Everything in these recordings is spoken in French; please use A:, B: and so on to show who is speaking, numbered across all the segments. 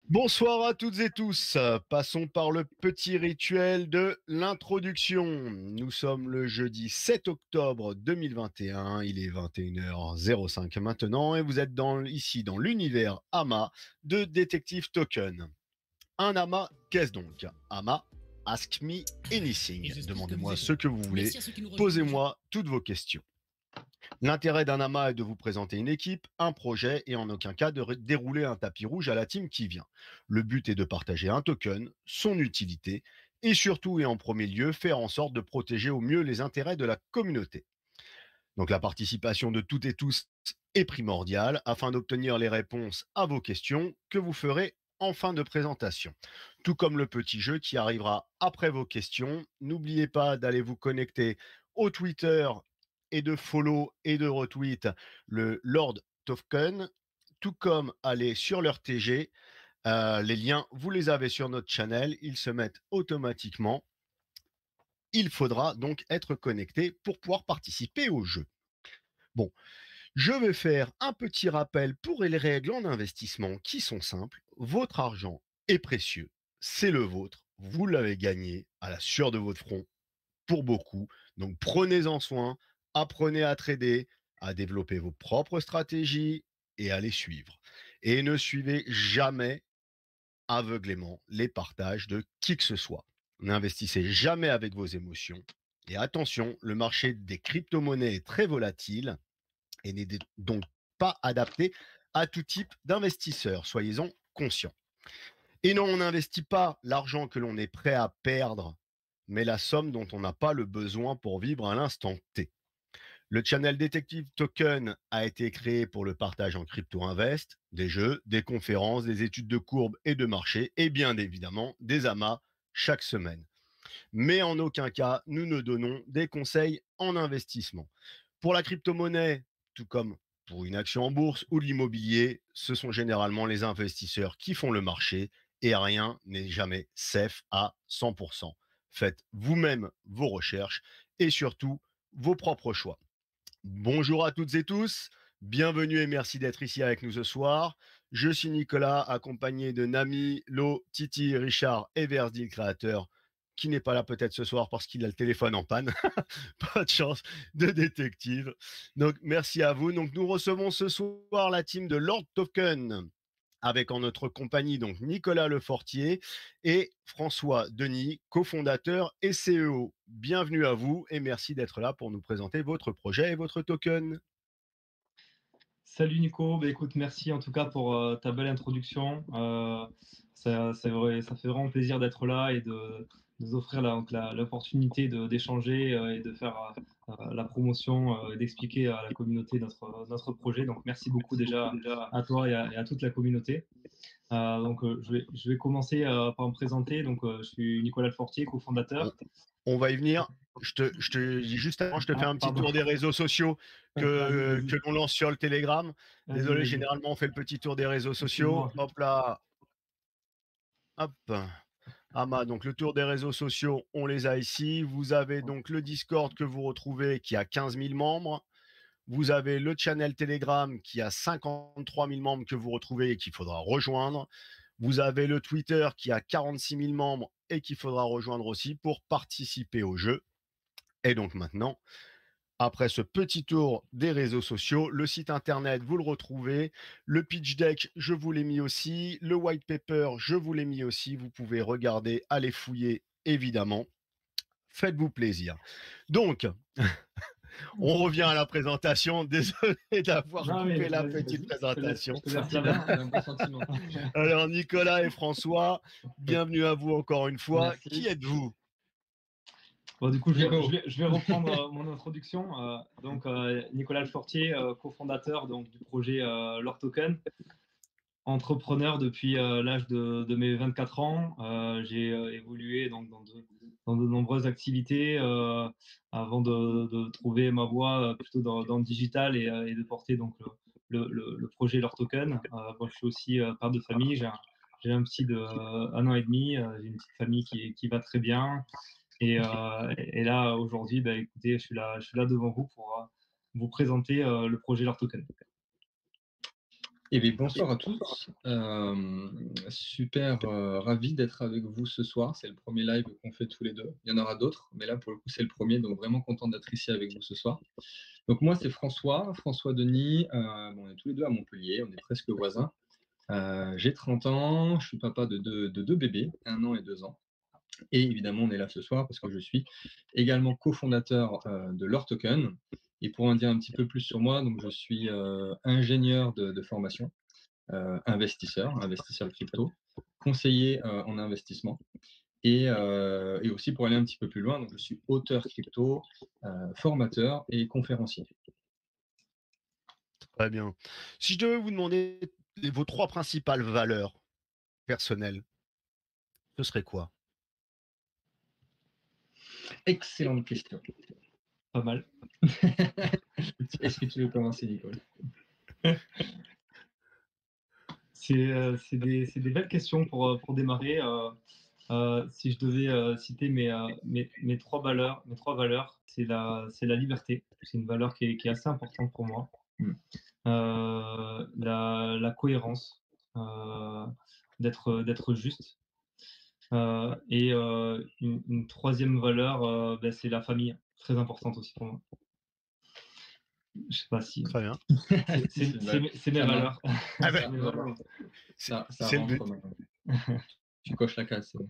A: Bonsoir à toutes et tous. Passons par le petit rituel de l'introduction. Nous sommes le jeudi 7 octobre 2021. Il est 21h05 maintenant et vous êtes ici dans l'univers AMA de Detective Token. Un AMA, qu'est-ce donc? AMA, Ask Me Anything. Demandez-moi ce que vous voulez. Posez-moi toutes vos questions. L'intérêt d'un amas est de vous présenter une équipe, un projet et en aucun cas de dérouler un tapis rouge à la team qui vient. Le but est de partager un token, son utilité et surtout et en premier lieu faire en sorte de protéger au mieux les intérêts de la communauté. Donc la participation de toutes et tous est primordiale afin d'obtenir les réponses à vos questions que vous ferez en fin de présentation. Tout comme le petit jeu qui arrivera après vos questions. N'oubliez pas d'aller vous connecter au Twitter et de follow et de retweet le Lord Token, tout comme aller sur leur TG. Les liens, vous les avez sur notre channel, ils se mettent automatiquement. Il faudra donc être connecté pour pouvoir participer au jeu. Bon, je vais faire un petit rappel pour les règles en investissement qui sont simples. Votre argent est précieux, c'est le vôtre, vous l'avez gagné à la sueur de votre front pour beaucoup. Donc prenez-en soin, apprenez à trader, à développer vos propres stratégies et à les suivre. Et ne suivez jamais aveuglément les partages de qui que ce soit. N'investissez jamais avec vos émotions. Et attention, le marché des crypto-monnaies est très volatile et n'est donc pas adapté à tout type d'investisseurs. Soyez-en conscients. Et non, on n'investit pas l'argent que l'on est prêt à perdre, mais la somme dont on n'a pas le besoin pour vivre à l'instant T. Le channel Detective Token a été créé pour le partage en crypto invest, des jeux, des conférences, des études de courbes et de marché, et bien évidemment des amas chaque semaine. Mais en aucun cas, nous ne donnons des conseils en investissement. Pour la crypto-monnaie, tout comme pour une action en bourse ou l'immobilier, ce sont généralement les investisseurs qui font le marché et rien n'est jamais safe à 100%. Faites vous-même vos recherches et surtout vos propres choix. Bonjour à toutes et tous, bienvenue et merci d'être ici avec nous ce soir. Je suis Nicolas, accompagné de Nami, Lo, Titi, Richard et Verdi, le créateur, qui n'est pas là peut-être ce soir parce qu'il a le téléphone en panne. Pas de chance de détective. Donc merci à vous. Donc nous recevons ce soir la team de Lord Token avec en notre compagnie donc Nicolas Lefortier et François Denis, cofondateur et CEO. Bienvenue à vous et merci d'être là pour nous présenter votre projet et votre token.
B: Salut Nico, écoute, merci en tout cas pour ta belle introduction. C'est vrai, ça fait vraiment plaisir d'être là et de nous offrir l'opportunité d'échanger et de faire la promotion et d'expliquer à la communauté notre projet. Donc merci beaucoup déjà à toi et à toute la communauté. Je vais commencer par me présenter. Je suis Nicolas Fortier,
A: On,
B: cofondateur.
A: on va y venir. Juste avant, je te fais
B: Ah,
A: un petit
B: pardon.
A: tour des réseaux sociaux
B: Vas-y,
A: que
B: vas-y,
A: l'on lance sur le Telegram.
B: vas-y,
A: Désolé,
B: vas-y.
A: généralement, on fait le petit tour des réseaux sociaux.
B: Excuse-moi.
A: Hop là, hop. Ama, donc le tour des réseaux sociaux, on les a ici. Vous avez donc le Discord que vous retrouvez qui a 15 000 membres. Vous avez le channel Telegram qui a 53 000 membres que vous retrouvez et qu'il faudra rejoindre. Vous avez le Twitter qui a 46 000 membres et qu'il faudra rejoindre aussi pour participer au jeu. Et donc maintenant, après ce petit tour des réseaux sociaux, le site internet, vous le retrouvez. Le pitch deck, je vous l'ai mis aussi. Le white paper, je vous l'ai mis aussi. Vous pouvez regarder, aller fouiller, évidemment. Faites-vous plaisir. Donc, on revient à la présentation. Désolé d'avoir
B: Non, mais
A: coupé la
B: vas-y,
A: petite
B: vas-y. Je
A: présentation.
B: te laisse très bien. J'ai un bon sentiment.
A: Alors, Nicolas et François, bienvenue à vous encore une fois. Qui
B: Merci.
A: êtes-vous?
B: Bon, du coup,
C: Nico.
B: je vais reprendre mon introduction. Nicolas Fortier, cofondateur du projet Lore Token, entrepreneur depuis l'âge de mes 24 ans. J'ai évolué dans de nombreuses activités avant de trouver ma voie plutôt dans le digital et de porter le projet Lore Token. Je suis aussi père de famille. J'ai un petit de 1 an et demi. J'ai une petite famille qui va très bien. Et là, aujourd'hui, écoutez, je suis là devant vous pour vous présenter le projet Lore Token.
C: Eh bien, bonsoir à tous. Super, ravi d'être avec vous ce soir. C'est le premier live qu'on fait tous les 2. Il y en aura d'autres, mais là, pour le coup, c'est le premier, donc vraiment content d'être ici avec vous ce soir. Donc moi, c'est François, François Denis. Bon, on est tous les 2 à Montpellier, on est presque voisins. J'ai 30 ans, je suis papa de 2 bébés, 1 an et 2 ans. Et évidemment, on est là ce soir parce que je suis également cofondateur, de Lore Token. Et pour en dire un petit peu plus sur moi, donc je suis, ingénieur de formation, investisseur crypto, conseiller en investissement et aussi pour aller un petit peu plus loin, donc je suis auteur crypto, formateur et conférencier.
A: Très bien. Si je devais vous demander vos 3 principales valeurs personnelles, ce serait quoi?
C: Excellente question.
B: Pas mal.
C: Est-ce que tu veux commencer, Nicole?
B: C'est des belles questions pour démarrer. Si je devais citer mes trois valeurs, c'est la liberté. C'est une valeur qui est assez importante pour moi.
C: Mmh.
B: La cohérence, d'être juste. Et une troisième valeur, ben, c'est la famille, très importante aussi pour moi. Je sais pas si
A: Très bien.
B: c'est mes
C: Ça marche.
B: valeurs.
A: Ah
B: C'est
A: ben,
C: Ça,
B: mes
C: voilà,
B: valeurs.
A: c'est
C: ça
A: c'est le
C: rentre
A: but.
C: maintenant. Tu coches la case, c'est bon.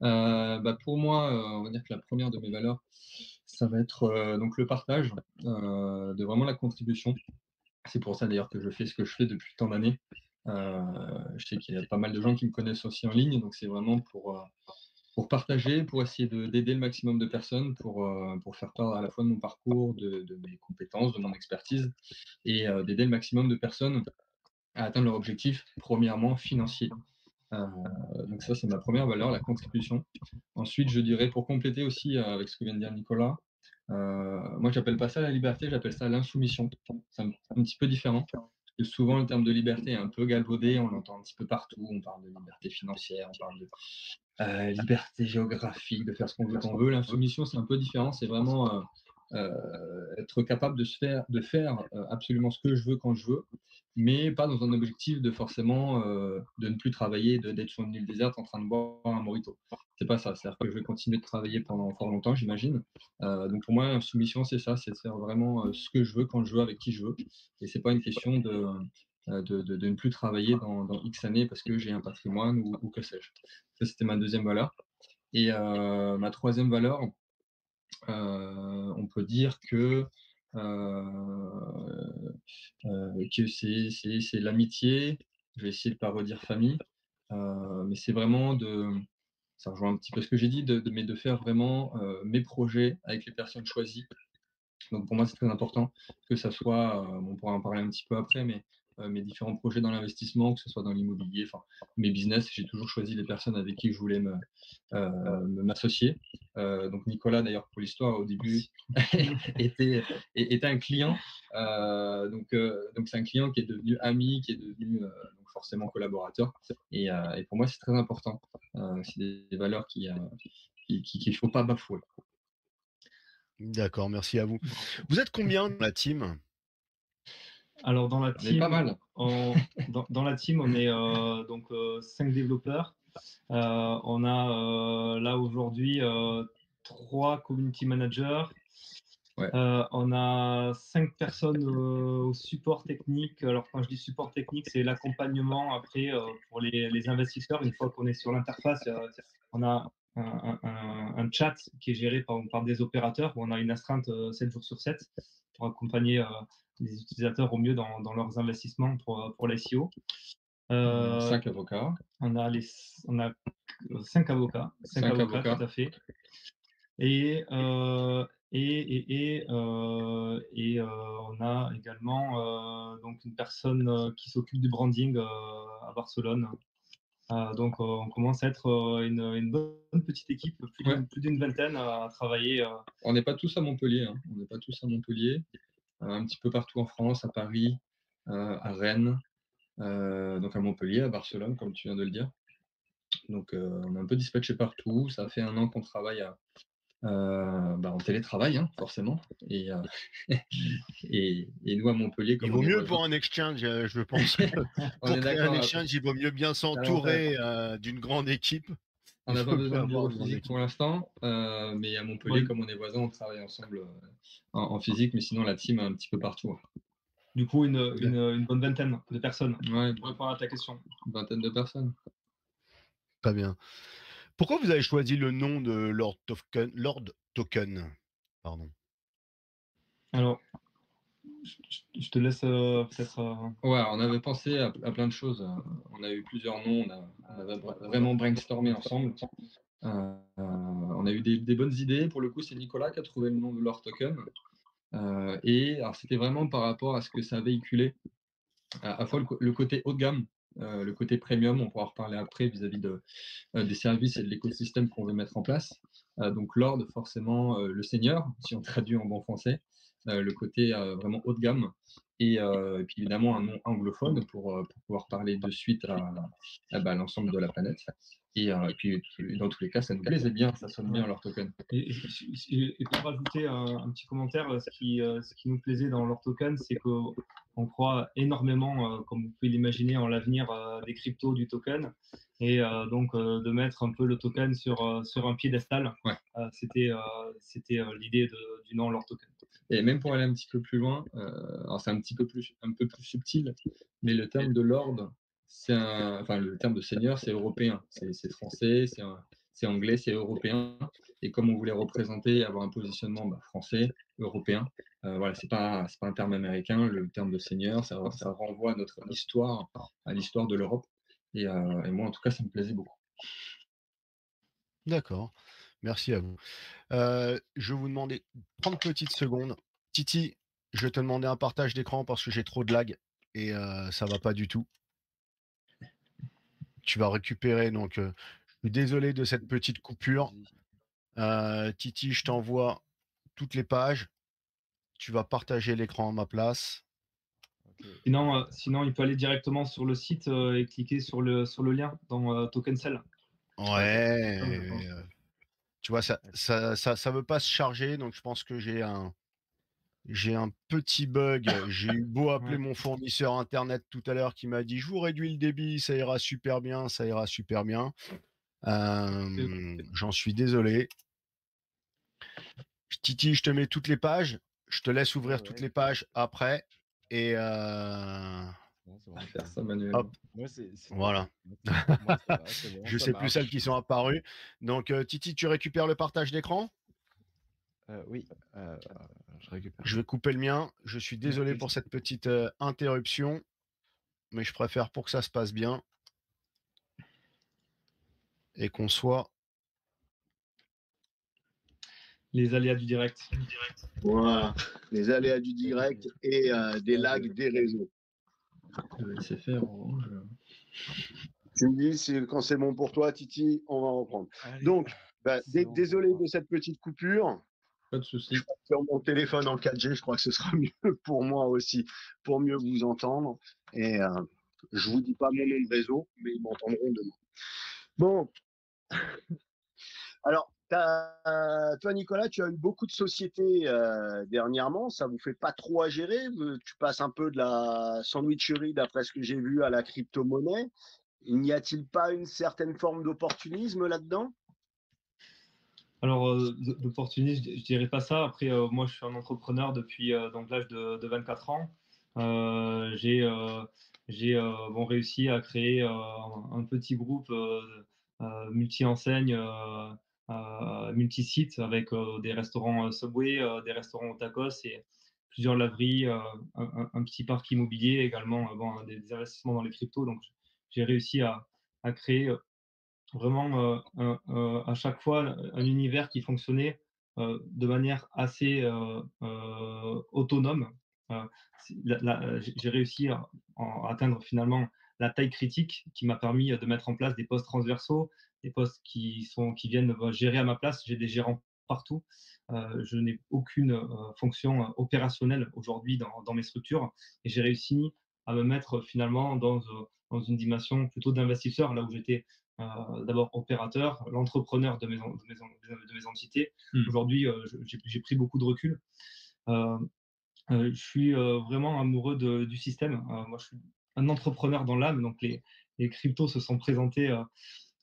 C: Bah, pour moi, on va dire que la première de mes valeurs, ça va être, donc le partage, de vraiment la contribution. C'est pour ça d'ailleurs que je fais ce que je fais depuis tant d'années. Je sais qu'il y a pas mal de gens qui me connaissent aussi en ligne, donc c'est vraiment pour partager, pour essayer d'aider le maximum de personnes, pour faire part à la fois de mon parcours, de mes compétences, de mon expertise et d'aider le maximum de personnes à atteindre leur objectif, premièrement financier. Euh, donc ça, c'est ma première valeur, la contribution. Ensuite, je dirais, pour compléter aussi avec ce que vient de dire Nicolas, moi, j'appelle pas ça la liberté, j'appelle ça l'insoumission. C'est un petit peu différent. Parce que souvent, le terme de liberté est un peu galvaudé, on l'entend un petit peu partout. On parle de liberté financière, on parle de liberté géographique, de faire ce qu'on veut quand on veut. L'insoumission, c'est un peu différent. C'est vraiment être capable de faire absolument ce que je veux quand je veux, mais pas dans un objectif de forcément de ne plus travailler, d'être sur une île déserte en train de boire un mojito. C'est pas ça. C'est-à-dire que je vais continuer de travailler pendant fort longtemps, j'imagine. Donc pour moi, l'insoumission, c'est ça, c'est de faire vraiment ce que je veux quand je veux, avec qui je veux. Et c'est pas une question de ne plus travailler dans X années parce que j'ai un patrimoine ou que sais-je. Ça, c'était ma deuxième valeur. Et ma troisième valeur, on peut dire que c'est l'amitié. Je vais essayer de pas redire famille, mais c'est vraiment ça rejoint un petit peu ce que j'ai dit, mais de faire vraiment mes projets avec les personnes choisies. Donc pour moi, c'est très important que ça soit, on pourra en parler un petit peu après, mais mes différents projets dans l'investissement, que ce soit dans l'immobilier, enfin mes business, j'ai toujours choisi les personnes avec qui je voulais m'associer. Donc Nicolas, d'ailleurs, pour l'histoire, au début, était un client. Donc c'est un client qui est devenu ami, qui est devenu donc forcément collaborateur. Et pour moi, c'est très important. C'est des valeurs qu'il ne faut pas bafouer.
A: D'accord, merci à vous. Vous êtes combien dans la team?
B: Alors dans la
C: On est pas
B: team,
C: mal.
B: dans la team, on est donc 5 développeurs. On a là aujourd'hui 3 community managers.
C: Ouais.
B: On a 5 personnes au support technique. Alors quand je dis support technique, c'est l'accompagnement après pour les investisseurs. Une fois qu'on est sur l'interface, on a un chat qui est géré par des opérateurs où on a une astreinte 7 jours sur 7 pour accompagner les utilisateurs au mieux dans leurs investissements pour l'SEO.
C: On a 5 avocats.
B: On a 5 avocats, 5
C: 5
B: avocats,
C: avocats.
B: tout à fait. Et on a également donc une personne qui s'occupe du branding à Barcelone. Donc on commence à être une bonne petite équipe,
C: Ouais.
B: plus d'une vingtaine à travailler.
C: On n'est pas tous à Montpellier, hein. On n'est pas tous à Montpellier. Un petit peu partout en France, à Paris, à Rennes, donc à Montpellier, à Barcelone, comme tu viens de le dire. Donc on est un peu dispatché partout. Ça fait 1 an qu'on travaille en télétravail, hein, forcément. Et, et nous, à Montpellier,
A: Il
C: comme on
A: vaut
C: est
A: mieux
C: voisins,
A: pour un exchange, je pense.
C: on
A: Pour
C: est
A: créer un
C: d'accord,
A: exchange, il vaut mieux bien
C: davantage.
A: s'entourer d'une grande équipe.
C: On
A: Il
C: n'a pas
A: vaut mieux
C: besoin de
A: avoir
C: bureau
A: une grande
C: physique pour
A: équipe.
C: l'instant, mais à Montpellier,
B: Ouais,
C: comme on est voisins, on travaille ensemble en physique, mais sinon la team est un petit peu partout, hein.
B: du coup,
A: D'accord.
B: une bonne vingtaine de personnes,
C: Ouais,
B: pour répondre à ta question.
C: une vingtaine de personnes.
A: Pas bien. Pourquoi vous avez choisi le nom de Lord Token? Pardon.
B: Alors, je te laisse peut-être.
C: Ouais, on avait pensé à plein de choses. On a eu plusieurs noms, on avait vraiment brainstormé ensemble. On a eu des bonnes idées. Pour le coup, c'est Nicolas qui a trouvé le nom de Lore Token. Et alors, c'était vraiment par rapport à ce que ça véhiculait, à la fois le côté haut de gamme, le côté premium, on pourra en reparler après vis-à-vis des services et de l'écosystème qu'on veut mettre en place. Donc Lord, forcément, le seigneur, si on traduit en bon français, le côté vraiment haut de gamme, et puis évidemment un nom anglophone pour pouvoir parler de suite l'ensemble de la planète. Et puis dans tous les cas, ça nous plaisait bien, ça sonne
B: Ouais.
C: bien leur token.
B: Et pour rajouter un petit commentaire, ce qui nous plaisait dans leur token, c'est qu'on croit énormément, comme vous pouvez l'imaginer, en l'avenir des cryptos du token. Et donc, de mettre un peu le token sur un piédestal,
C: Ouais.
B: c'était l'idée du nom leur token.
C: Et même pour aller un petit peu plus loin, alors c'est un peu plus subtil, mais le terme de lord, enfin le terme de seigneur, c'est européen, c'est français, c'est anglais, c'est européen. Et comme on voulait représenter, avoir un positionnement français, européen, voilà, c'est pas un terme américain. Le terme de seigneur, ça renvoie à notre histoire, à l'histoire de l'Europe. Et moi, en tout cas, ça me plaisait beaucoup.
A: D'accord. Merci à vous. Je vais vous demander 30 petites secondes. Titi, je vais te demander un partage d'écran parce que j'ai trop de lag et ça va pas du tout. Tu vas récupérer donc, je suis désolé de cette petite coupure. Titi, je t'envoie toutes les pages. Tu vas partager l'écran à ma place.
B: Sinon, il peut aller directement sur le site et cliquer sur le lien dans TokenCell.
A: Ouais, tu vois, ça veut pas se charger, donc je pense que j'ai un petit bug. J'ai eu beau appeler
B: Ouais.
A: mon fournisseur internet tout à l'heure qui m'a dit: «Je vous réduis le débit, ça ira super bien, ça ira super bien». J'en suis désolé. Titi, je te mets toutes les pages. Je te laisse ouvrir toutes les pages après et
C: On va faire ça manuellement.
A: hop, voilà. Je sais plus celles qui sont apparues. Donc, Titi, tu récupères le partage d'écran?
D: Oui, je récupère.
A: Je vais couper le mien. Je suis désolé pour cette petite interruption, mais je préfère pour que ça se passe bien et qu'on soit.
B: Les aléas du direct.
A: Voilà, les aléas du direct et des lags des réseaux.
C: Je vais laisser faire Orange.
A: Tu me dis quand c'est bon pour toi, Titi, on va reprendre.
D: Allez,
A: Donc,
D: c'est bon
A: désolé
D: pour
A: de cette petite coupure.
C: Pas de souci.
A: Sur mon téléphone en 4G, je crois que ce sera mieux pour moi aussi, pour mieux vous entendre. Et je vous dis pas mon nom de réseau, mais ils m'entendront demain. Bon, alors, toi, Nicolas, tu as eu beaucoup de sociétés dernièrement. Ça vous fait pas trop à gérer? Tu passes un peu de la sandwicherie, d'après ce que j'ai vu, à la crypto-monnaie. N'y a-t-il pas une certaine forme d'opportunisme là-dedans?
B: Alors, d'opportunisme, je dirais pas ça. Après, moi, je suis un entrepreneur depuis donc l'âge de 24 ans. J'ai réussi à créer un petit groupe multi-enseigne, multi-site avec des restaurants Subway, des restaurants au tacos et plusieurs laveries, un petit parc immobilier également, des investissements dans les cryptos. Donc, j'ai réussi à créer vraiment à chaque fois un univers qui fonctionnait de manière assez autonome. Euh, j'ai réussi à atteindre finalement la taille critique qui m'a permis de mettre en place des postes transversaux, des postes qui viennent gérer à ma place. J'ai des gérants partout. Je n'ai aucune fonction opérationnelle aujourd'hui dans mes structures et j'ai réussi à me mettre finalement dans une dimension plutôt d'investisseur, là où j'étais d'abord opérateur, l'entrepreneur de mes entités. Aujourd'hui, j'ai pris beaucoup de recul. Je suis vraiment amoureux du système. Moi, je suis un entrepreneur dans l'âme, donc les cryptos se sont présentés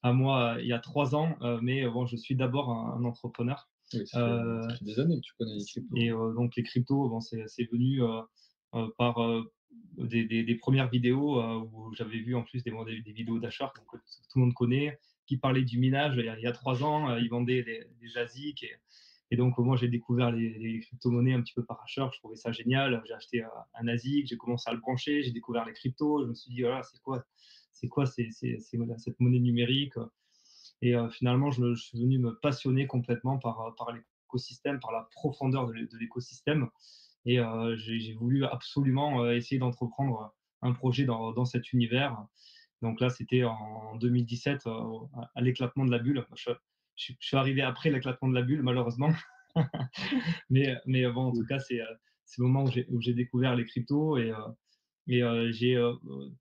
B: à moi il y a 3 ans, mais bon, je suis d'abord un entrepreneur.
C: Oui, ça fait des années que tu connais les cryptos.
B: Et donc les cryptos, bon, c'est venu par des premières vidéos où j'avais vu en plus des vidéos d'achat que tout le monde connaît, qui parlaient du minage il y a 3 ans. Ils vendaient des ASIC. Et donc, moi, j'ai découvert les crypto-monnaies un petit peu par achat. Je trouvais ça génial. J'ai acheté un ASIC, j'ai commencé à le brancher, j'ai découvert les cryptos. Je me suis dit, voilà, c'est quoi cette monnaie numérique? Et finalement, je suis venu me passionner complètement par l'écosystème, par la profondeur de l'écosystème. Et j'ai voulu absolument essayer d'entreprendre un projet dans cet univers. Donc là, c'était en 2017, à l'éclatement de la bulle. Je suis arrivé après l'éclatement de la bulle, malheureusement. Mais bon, en tout cas, c'est le moment où j'ai découvert les cryptos. Et j'ai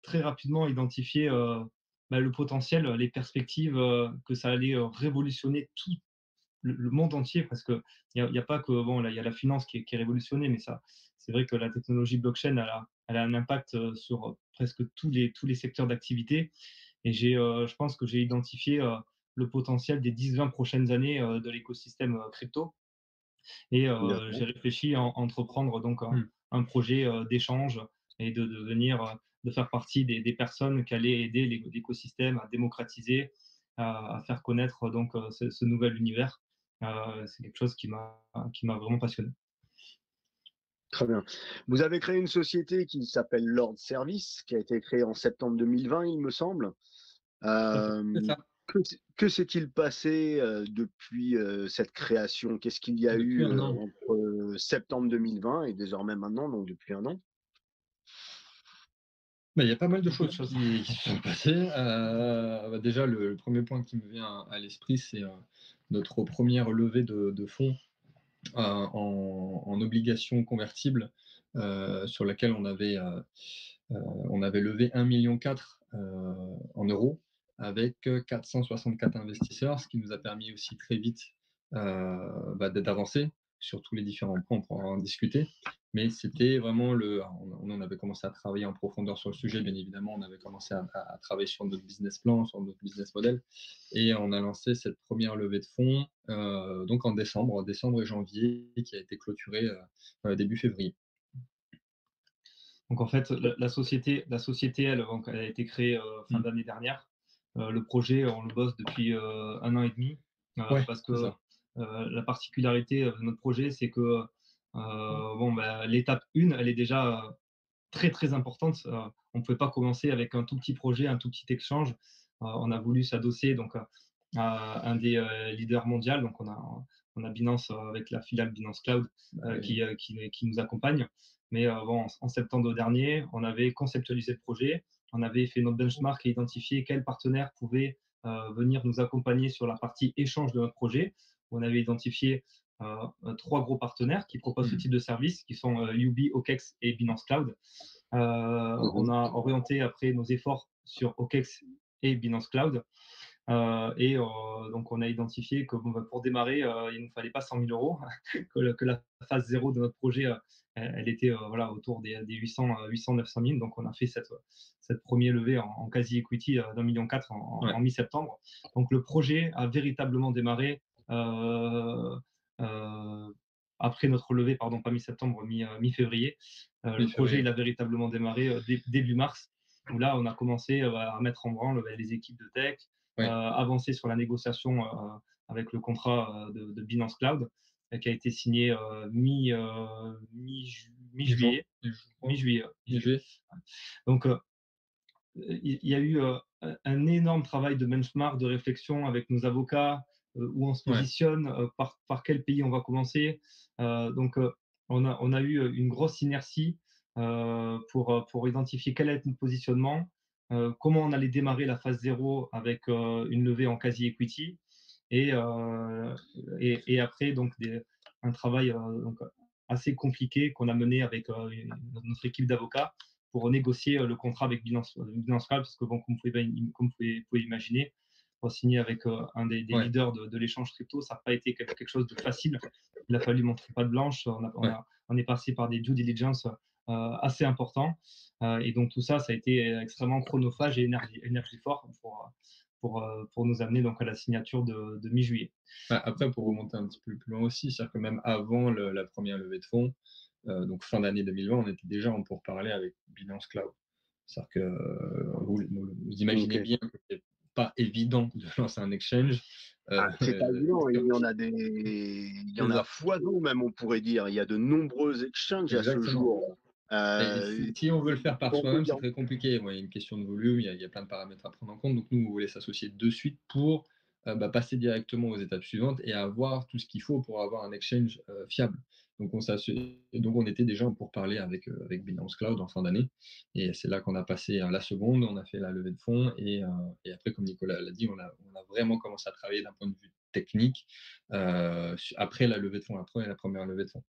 B: très rapidement identifié le potentiel, les perspectives, que ça allait révolutionner tout le monde entier, parce qu'il y a pas que, bon, là, il y a la finance qui est révolutionnée, mais c'est vrai que la technologie blockchain, elle a un impact sur presque tous les secteurs d'activité. Et je pense que j'ai identifié le potentiel des 10-20 prochaines années de l'écosystème crypto. Et j'ai réfléchi à entreprendre donc un projet d'échange et de venir, de faire partie des personnes qui allaient aider l'écosystème à démocratiser, à faire connaître donc ce nouvel univers. C'est quelque chose qui m'a vraiment passionné.
A: Très bien. Vous avez créé une société qui s'appelle Lord Service, qui a été créée en septembre 2020, il me semble.
C: C'est ça.
A: Que s'est-il passé depuis cette création? Qu'est-ce qu'il y a
C: Depuis
A: eu
C: un an.
A: entre septembre 2020 et désormais maintenant, donc depuis un an?
C: Il y a pas mal de
B: Beaucoup de
C: choses
B: choses.
C: qui se sont passées. Déjà, le premier point qui me vient à l'esprit, c'est notre première levée de fonds en obligations convertibles, sur laquelle on avait levé 1,4 million en euros avec 464 investisseurs, ce qui nous a permis aussi très vite d'avancer sur tous les différents points, on pourra en discuter. Mais c'était vraiment on en avait commencé à travailler en profondeur sur le sujet, bien évidemment, on avait commencé à travailler sur notre business plan, sur notre business model, et on a lancé cette première levée de fonds donc en décembre et janvier, qui a été clôturée début février.
B: Donc en fait, la société, elle, donc, elle a été créée fin d'année dernière. Le projet, on le bosse depuis 1 an et demi,
C: Ouais,
B: parce
C: c'est
B: que
C: ça.
B: la particularité de notre projet, c'est que l'étape 1, elle est déjà très très importante. On ne pouvait pas commencer avec un tout petit projet, un tout petit exchange. On a voulu s'adosser donc à un des leaders mondiaux. Donc on a Binance avec la filiale Binance Cloud qui nous accompagne. Mais bon, en septembre dernier, on avait conceptualisé le projet, on avait fait notre benchmark et identifié quels partenaires pouvaient venir nous accompagner sur la partie échange de notre projet. On avait identifié 3 gros partenaires qui proposent ce type de service, qui sont UB, OKEx et Binance Cloud. On a orienté après nos efforts sur OKEx et Binance Cloud. Et donc, on a identifié que pour démarrer, il ne nous fallait pas 100 000 euros, que la phase 0 de notre projet, elle était autour des 800-900 000. Donc, on a fait cette première levée en quasi-equity d'1,4 million en mi-septembre. Donc, le projet a véritablement démarré après notre levée, pardon, pas mi-septembre, mi-février. Le projet, il a véritablement démarré début mars, où là, on a commencé à mettre en branle les équipes de tech, avancer sur la négociation avec le contrat de Binance Cloud, qui a été signé mi-juillet. Donc, il y a eu un énorme travail de benchmark, de réflexion avec nos avocats, où on se positionne, par quel pays on va commencer. Donc, on a eu une grosse inertie pour identifier quel allait être notre positionnement, comment on allait démarrer la phase 0 avec une levée en quasi-equity, et après donc un travail donc assez compliqué qu'on a mené avec notre équipe d'avocats pour négocier le contrat avec Binance Cloud, parce que bon, comme vous pouvez imaginer, pour signer avec un des
C: Ouais.
B: leaders de l'échange crypto, ça n'a pas été quelque chose de facile. Il a fallu montrer patte blanche. On est passé par des due diligence assez importants. Et donc tout ça, ça a été extrêmement chronophage et énergivore pour nous amener donc à la signature de mi-juillet.
C: Bah, après, pour remonter un petit peu plus loin aussi, c'est-à-dire que même avant la première levée de fonds, donc fin d'année 2020, on était déjà en pourparlers avec Binance Cloud. C'est-à-dire que vous imaginez
E: Ok.
C: bien que c'est pas évident de lancer un exchange.
E: Ah, c'est pas évident. Il y en a
C: C'est ça.
E: foison même, on pourrait dire. Il y a de nombreux exchanges à ce
C: Exactement.
E: jour.
C: Et si on veut le faire par
E: on peut
C: soi-même, c'est
E: dire-
C: très compliqué. Ouais, il y a une question de volume, il y a plein de paramètres à prendre en compte. Donc nous, on voulait s'associer de suite pour passer directement aux étapes suivantes et avoir tout ce qu'il faut pour avoir un exchange fiable. Donc on était déjà en pourparlers avec Binance Cloud en fin d'année. Et c'est là qu'on a passé la seconde, on a fait la levée de fonds. Et après, comme Nicolas l'a dit, on a vraiment commencé à travailler d'un point de vue technique après la levée de fonds, après la première levée de fonds.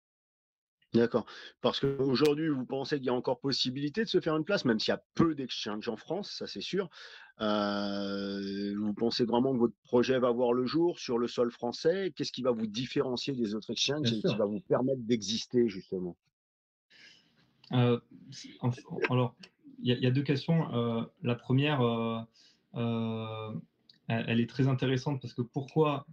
E: D'accord. Parce qu'aujourd'hui, vous pensez qu'il y a encore possibilité de se faire une place, même s'il y a peu d'exchanges en France, ça c'est sûr. Vous pensez vraiment que votre projet va voir le jour sur le sol français? Qu'est-ce qui va vous différencier des autres exchanges
C: Bien
E: et qui
C: sûr.
E: va vous permettre d'exister justement?
B: Euh, alors, il y a deux questions. La première, elle est très intéressante parce que pourquoi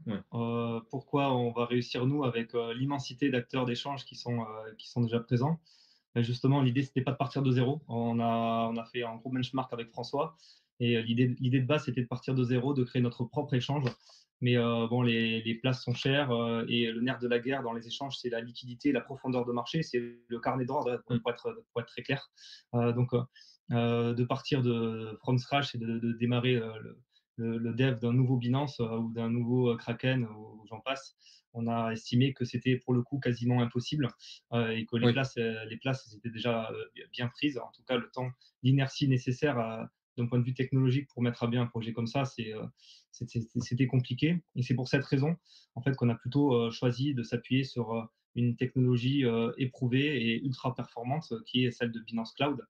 B: on va réussir, nous, avec l'immensité d'acteurs d'échange qui sont déjà présents? Ben justement, l'idée, c'était pas de partir de zéro. On a fait un gros benchmark avec François. Et l'idée de base, c'était de partir de zéro, de créer notre propre échange. Mais bon, les places sont chères et le nerf de la guerre dans les échanges, c'est la liquidité, la profondeur de marché, c'est le carnet d'ordre, pour être très clair. Donc, de partir from scratch et de démarrer le dev d'un nouveau Binance ou d'un nouveau Kraken, ou j'en passe, on a estimé que c'était pour le coup quasiment impossible et que les
C: Oui.
B: places elles étaient déjà bien prises. En tout cas, le temps, l'inertie nécessaire d'un point de vue technologique pour mettre à bien un projet comme ça, c'était compliqué. Et c'est pour cette raison, en fait, qu'on a plutôt choisi de s'appuyer sur une technologie éprouvée et ultra performante qui est celle de Binance Cloud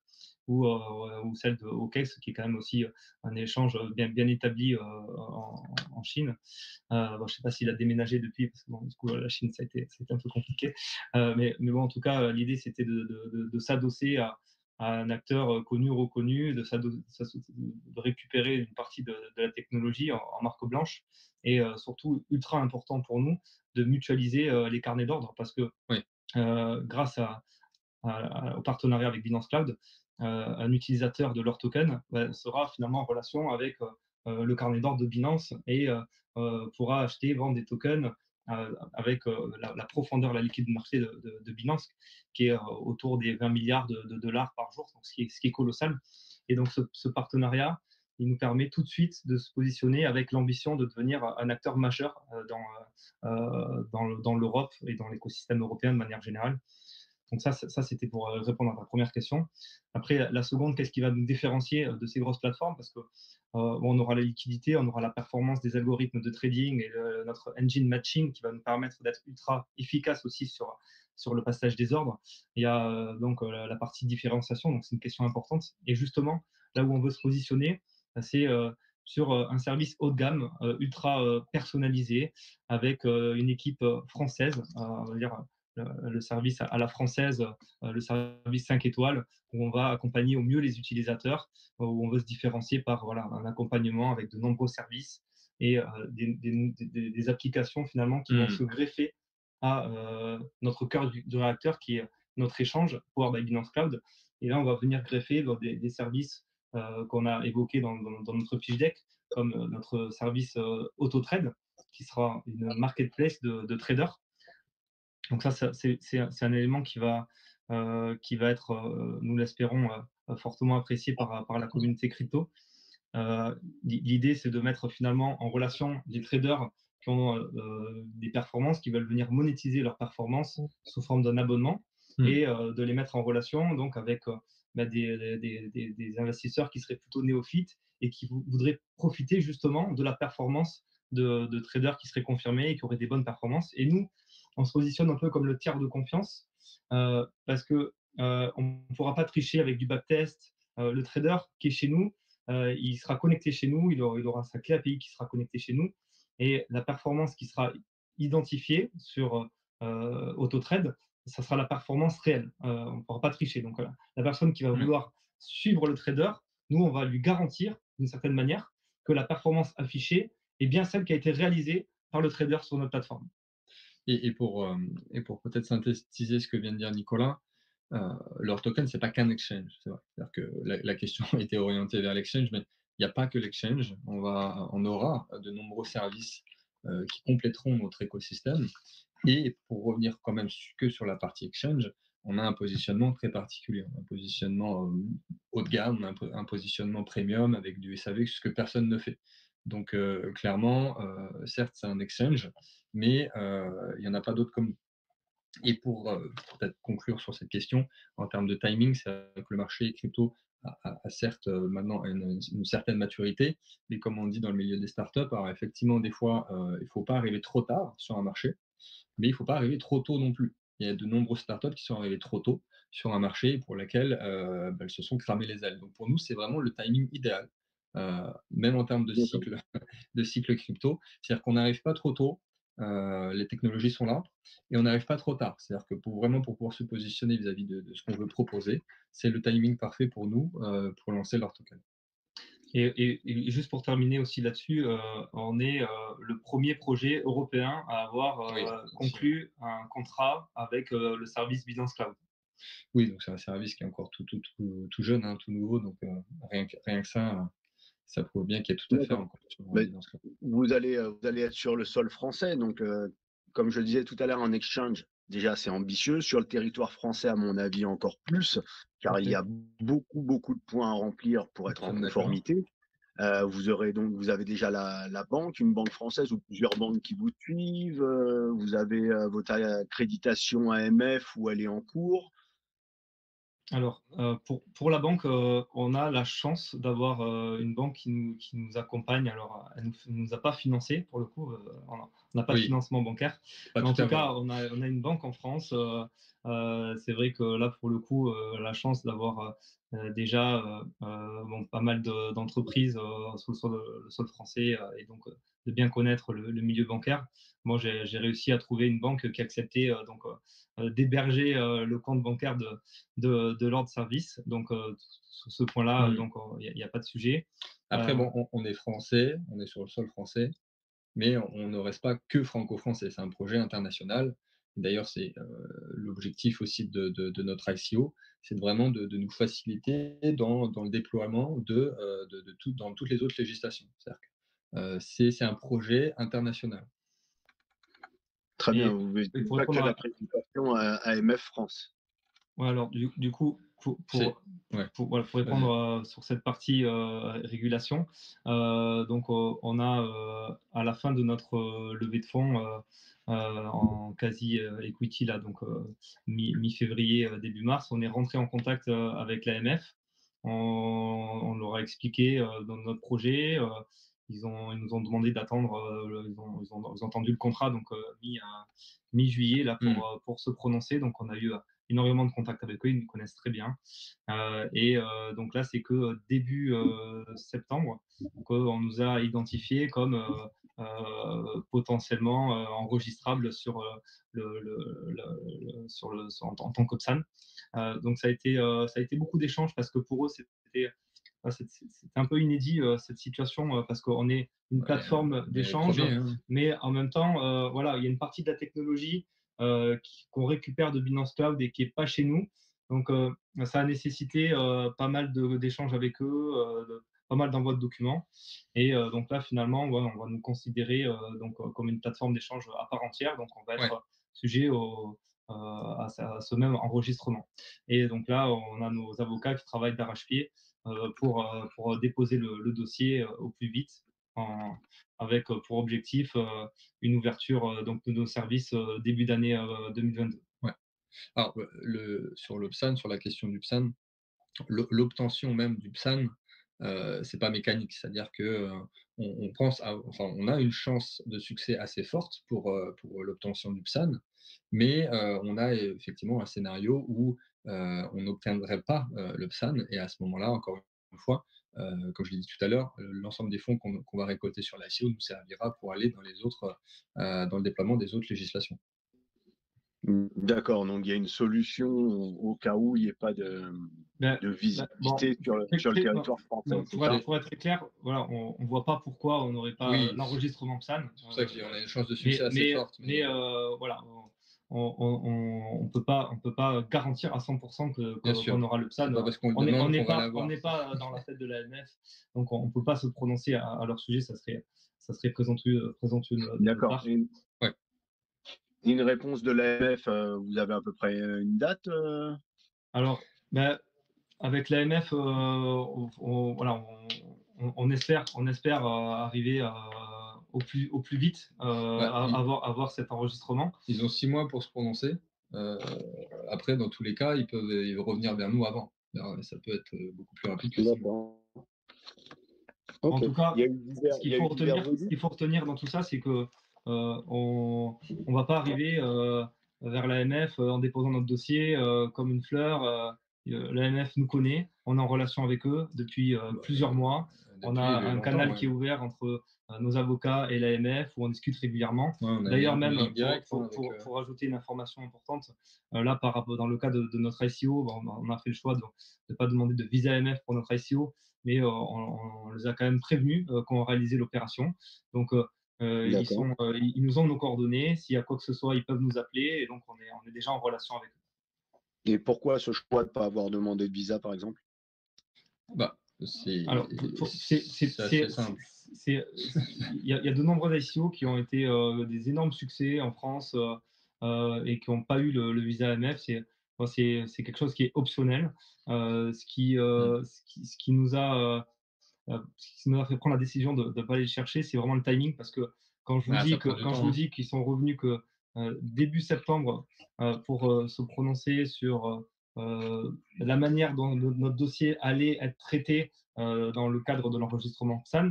B: ou celle de OKEx, qui est quand même aussi un échange bien établi en Chine. Bon, je ne sais pas s'il a déménagé depuis, parce que bon, du coup, la Chine, ça a été un peu compliqué. Mais bon, en tout cas, l'idée, c'était de s'adosser à un acteur connu, reconnu, de récupérer une partie de la technologie en marque blanche et surtout, ultra important pour nous, de mutualiser les carnets d'ordre parce que
C: Oui.
B: grâce au partenariat avec Binance Cloud, un utilisateur de leur token sera finalement en relation avec le carnet d'ordre de Binance et pourra acheter, vendre des tokens avec la profondeur, la liquidité de marché de Binance, qui est autour des 20 milliards de dollars par jour, donc ce qui est colossal. Et donc ce partenariat, il nous permet tout de suite de se positionner avec l'ambition de devenir un acteur majeur dans l'Europe et dans l'écosystème européen de manière générale. Donc ça c'était pour répondre à ta première question. Après, la seconde, qu'est-ce qui va nous différencier de ces grosses plateformes? Parce que on aura la liquidité, on aura la performance des algorithmes de trading et notre engine matching qui va nous permettre d'être ultra efficace aussi sur le passage des ordres. Il y a donc la partie différenciation, donc c'est une question importante. Et justement, là où on veut se positionner, c'est sur un service haut de gamme, ultra personnalisé, avec une équipe française, on va dire le service à la française, le service 5 étoiles, où on va accompagner au mieux les utilisateurs, où on veut se différencier par voilà, un accompagnement avec de nombreux services et des applications finalement qui vont se greffer à notre cœur du réacteur qui est notre échange Powered by Binance Cloud. Et là, on va venir greffer dans des services qu'on a évoqués dans notre fiche deck, comme notre service AutoTrade, qui sera une marketplace de traders. Donc ça, c'est un élément qui va être, nous l'espérons, fortement apprécié par la communauté crypto. L'idée, c'est de mettre finalement en relation des traders qui ont des performances, qui veulent venir monétiser leurs performances sous forme d'un abonnement et de les mettre en relation donc avec des investisseurs qui seraient plutôt néophytes et qui voudraient profiter justement de la performance de traders qui seraient confirmés et qui auraient des bonnes performances. Et nous, on se positionne un peu comme le tiers de confiance parce que on ne pourra pas tricher avec du backtest. Le trader qui est chez nous, il sera connecté chez nous, il aura sa clé API qui sera connectée chez nous et la performance qui sera identifiée sur AutoTrade, ça sera la performance réelle. On ne pourra pas tricher. Donc, la personne qui va vouloir suivre le trader, nous, on va lui garantir d'une certaine manière que la performance affichée est bien celle qui a été réalisée par le trader sur notre plateforme.
C: Et pour peut-être synthétiser ce que vient de dire Nicolas, leur token, c'est pas qu'un exchange, c'est vrai. C'est-à-dire que la question a été orientée vers l'exchange, mais il n'y a pas que l'exchange. On aura de nombreux services qui compléteront notre écosystème. Et pour revenir quand même que sur la partie exchange, on a un positionnement très particulier. On a un positionnement haut de gamme, un positionnement premium avec du SAV, ce que personne ne fait. Donc clairement, certes, c'est un exchange, mais il n'y en a pas d'autres comme nous. Et pour peut-être conclure sur cette question, en termes de timing, c'est vrai que le marché crypto a certes maintenant une certaine maturité, mais comme on dit dans le milieu des startups, alors effectivement, des fois, il ne faut pas arriver trop tard sur un marché, mais il ne faut pas arriver trop tôt non plus. Il y a de nombreuses startups qui sont arrivées trop tôt sur un marché pour lequel elles se sont cramées les ailes. Donc pour nous, c'est vraiment le timing idéal, même en termes de cycle, de cycle crypto. C'est-à-dire qu'on n'arrive pas trop tôt, les technologies sont là, et on n'arrive pas trop tard. C'est-à-dire que pour pouvoir se positionner vis-à-vis de ce qu'on veut proposer, c'est le timing parfait pour nous pour lancer leur token.
B: Et juste pour terminer aussi là-dessus, on est le premier projet européen à avoir conclu un contrat avec le service Binance Cloud.
C: Oui, donc c'est un service qui est encore tout jeune, hein, tout nouveau, donc rien que ça prouve bien qu'il y a tout à faire encore sur Binance Cloud.
E: Vous allez être sur le sol français, donc comme je le disais tout à l'heure, un exchange, déjà c'est ambitieux. Sur le territoire français, à mon avis, encore plus, car il y a beaucoup de points à remplir pour être en conformité. Vous avez déjà la banque, une banque française ou plusieurs banques qui vous suivent. Vous avez votre accréditation AMF où elle est en cours.
B: Alors, pour la banque, on a la chance d'avoir une banque qui nous accompagne. Alors, elle ne nous a pas financé pour le coup, on n'a pas de financement bancaire. Mais en tout cas, on a une banque en France. C'est vrai que là, pour le coup, la chance d'avoir déjà pas mal d'entreprises sur le sol français et donc de bien connaître le milieu bancaire. Moi, j'ai réussi à trouver une banque qui acceptait d'héberger le compte bancaire de l'ordre service. Donc, sur ce point-là, il n'y a pas de sujet.
C: Après, bon, on est français, on est sur le sol français, mais on ne reste pas que franco-français. C'est un projet international. D'ailleurs, c'est l'objectif aussi de notre ICO, c'est vraiment de nous faciliter dans le déploiement dans toutes les autres législations. C'est un projet international.
E: Très bien, vous n'avez pas que l'accréditation à AMF France.
B: Ouais, alors, du coup, pour répondre sur cette partie régulation, donc on a à la fin de notre levée de fonds en quasi equity, là, donc mi-février, début mars, on est rentré en contact avec l'AMF. On leur a expliqué dans notre projet. Ils nous ont demandé d'attendre, ils ont entendu le contrat, donc mi-juillet là, pour se prononcer. Donc on a eu énormément de contacts avec eux, ils nous connaissent très bien. Donc là, c'est que début septembre qu'on nous a identifiés comme potentiellement enregistrables en tant qu'Opsan. Donc ça a été beaucoup d'échanges parce que pour eux, c'était un peu inédit cette situation parce qu'on est une plateforme d'échange, mais en même temps, voilà, il y a une partie de la technologie qu'on récupère de Binance Cloud et qui n'est pas chez nous. Donc, ça a nécessité pas mal d'échanges avec eux, pas mal d'envois de documents. Et donc là, finalement, on va nous considérer comme une plateforme d'échange à part entière. Donc, on va être sujet à ce même enregistrement. Et donc là, on a nos avocats qui travaillent d'arrache-pied pour déposer le dossier au plus vite, avec pour objectif une ouverture donc, de nos services début d'année 2022.
C: Ouais. Alors, sur le PSAN, sur la question du PSAN, l'obtention même du PSAN, c'est pas mécanique, c'est-à-dire que on pense on a une chance de succès assez forte pour l'obtention du PSAN, mais on a effectivement un scénario où on n'obtiendrait pas le PSAN, et à ce moment-là, encore une fois, comme je l'ai dit tout à l'heure, l'ensemble des fonds qu'on va récolter sur l'ICO nous servira pour aller dans les autres, dans le déploiement des autres législations.
E: D'accord, donc il y a une solution au cas où il n'y ait pas de
B: Ben,
E: visibilité sur le territoire français, c'est ça?
B: Pour être très clair, voilà, on ne voit pas pourquoi on n'aurait pas
C: Oui,
B: l'enregistrement PSAN.
C: c'est pour ça qu'on a une chance de succès assez forte.
B: Voilà, on peut pas garantir à 100% qu'on aura le PSAN.
C: C'est pas parce qu'on le
B: On
C: demande
B: n'est
C: qu'on va
B: pas,
C: l'avoir.
B: on n'est pas dans la tête de l'AMF, donc on ne peut pas se prononcer à leur sujet, ça serait présomptueux de notre
E: D'accord.
B: part.
C: Ouais.
E: Une réponse de l'AMF, vous avez à peu près une date
B: Alors, ben, avec l'AMF, voilà, on espère arriver au plus vite à avoir cet enregistrement.
C: Ils ont 6 mois pour se prononcer. Après, dans tous les cas, ils peuvent revenir vers nous avant. Alors, ça peut être beaucoup plus rapide que ça.
B: En tout cas,
E: ce
B: qu'il faut retenir dans tout ça, c'est que on ne va pas arriver vers l'AMF en déposant notre dossier comme une fleur. L'AMF nous connaît, on est en relation avec eux depuis plusieurs mois. On a un canal qui est ouvert entre nos avocats et l'AMF où on discute régulièrement. D'ailleurs, même pour ajouter une information importante, là, dans le cas de notre ICO, on a fait le choix de ne pas demander de visa AMF pour notre ICO, mais on les a quand même prévenus quand on réalisait l'opération. Donc, ils nous ont nos coordonnées. S'il y a quoi que ce soit, ils peuvent nous appeler. Et donc, on est déjà en relation avec eux.
E: Et pourquoi ce choix de ne pas avoir demandé de visa, par exemple?
C: C'est assez simple.
B: Il y a de nombreux ICO qui ont été des énormes succès en France et qui n'ont pas eu le visa AMF. C'est quelque chose qui est optionnel. Ce qui nous a fait prendre la décision de ne pas aller le chercher, c'est vraiment le timing, parce que quand je vous dis qu'ils sont revenus que début septembre pour se prononcer sur la manière dont notre dossier allait être traité dans le cadre de l'enregistrement PSAN,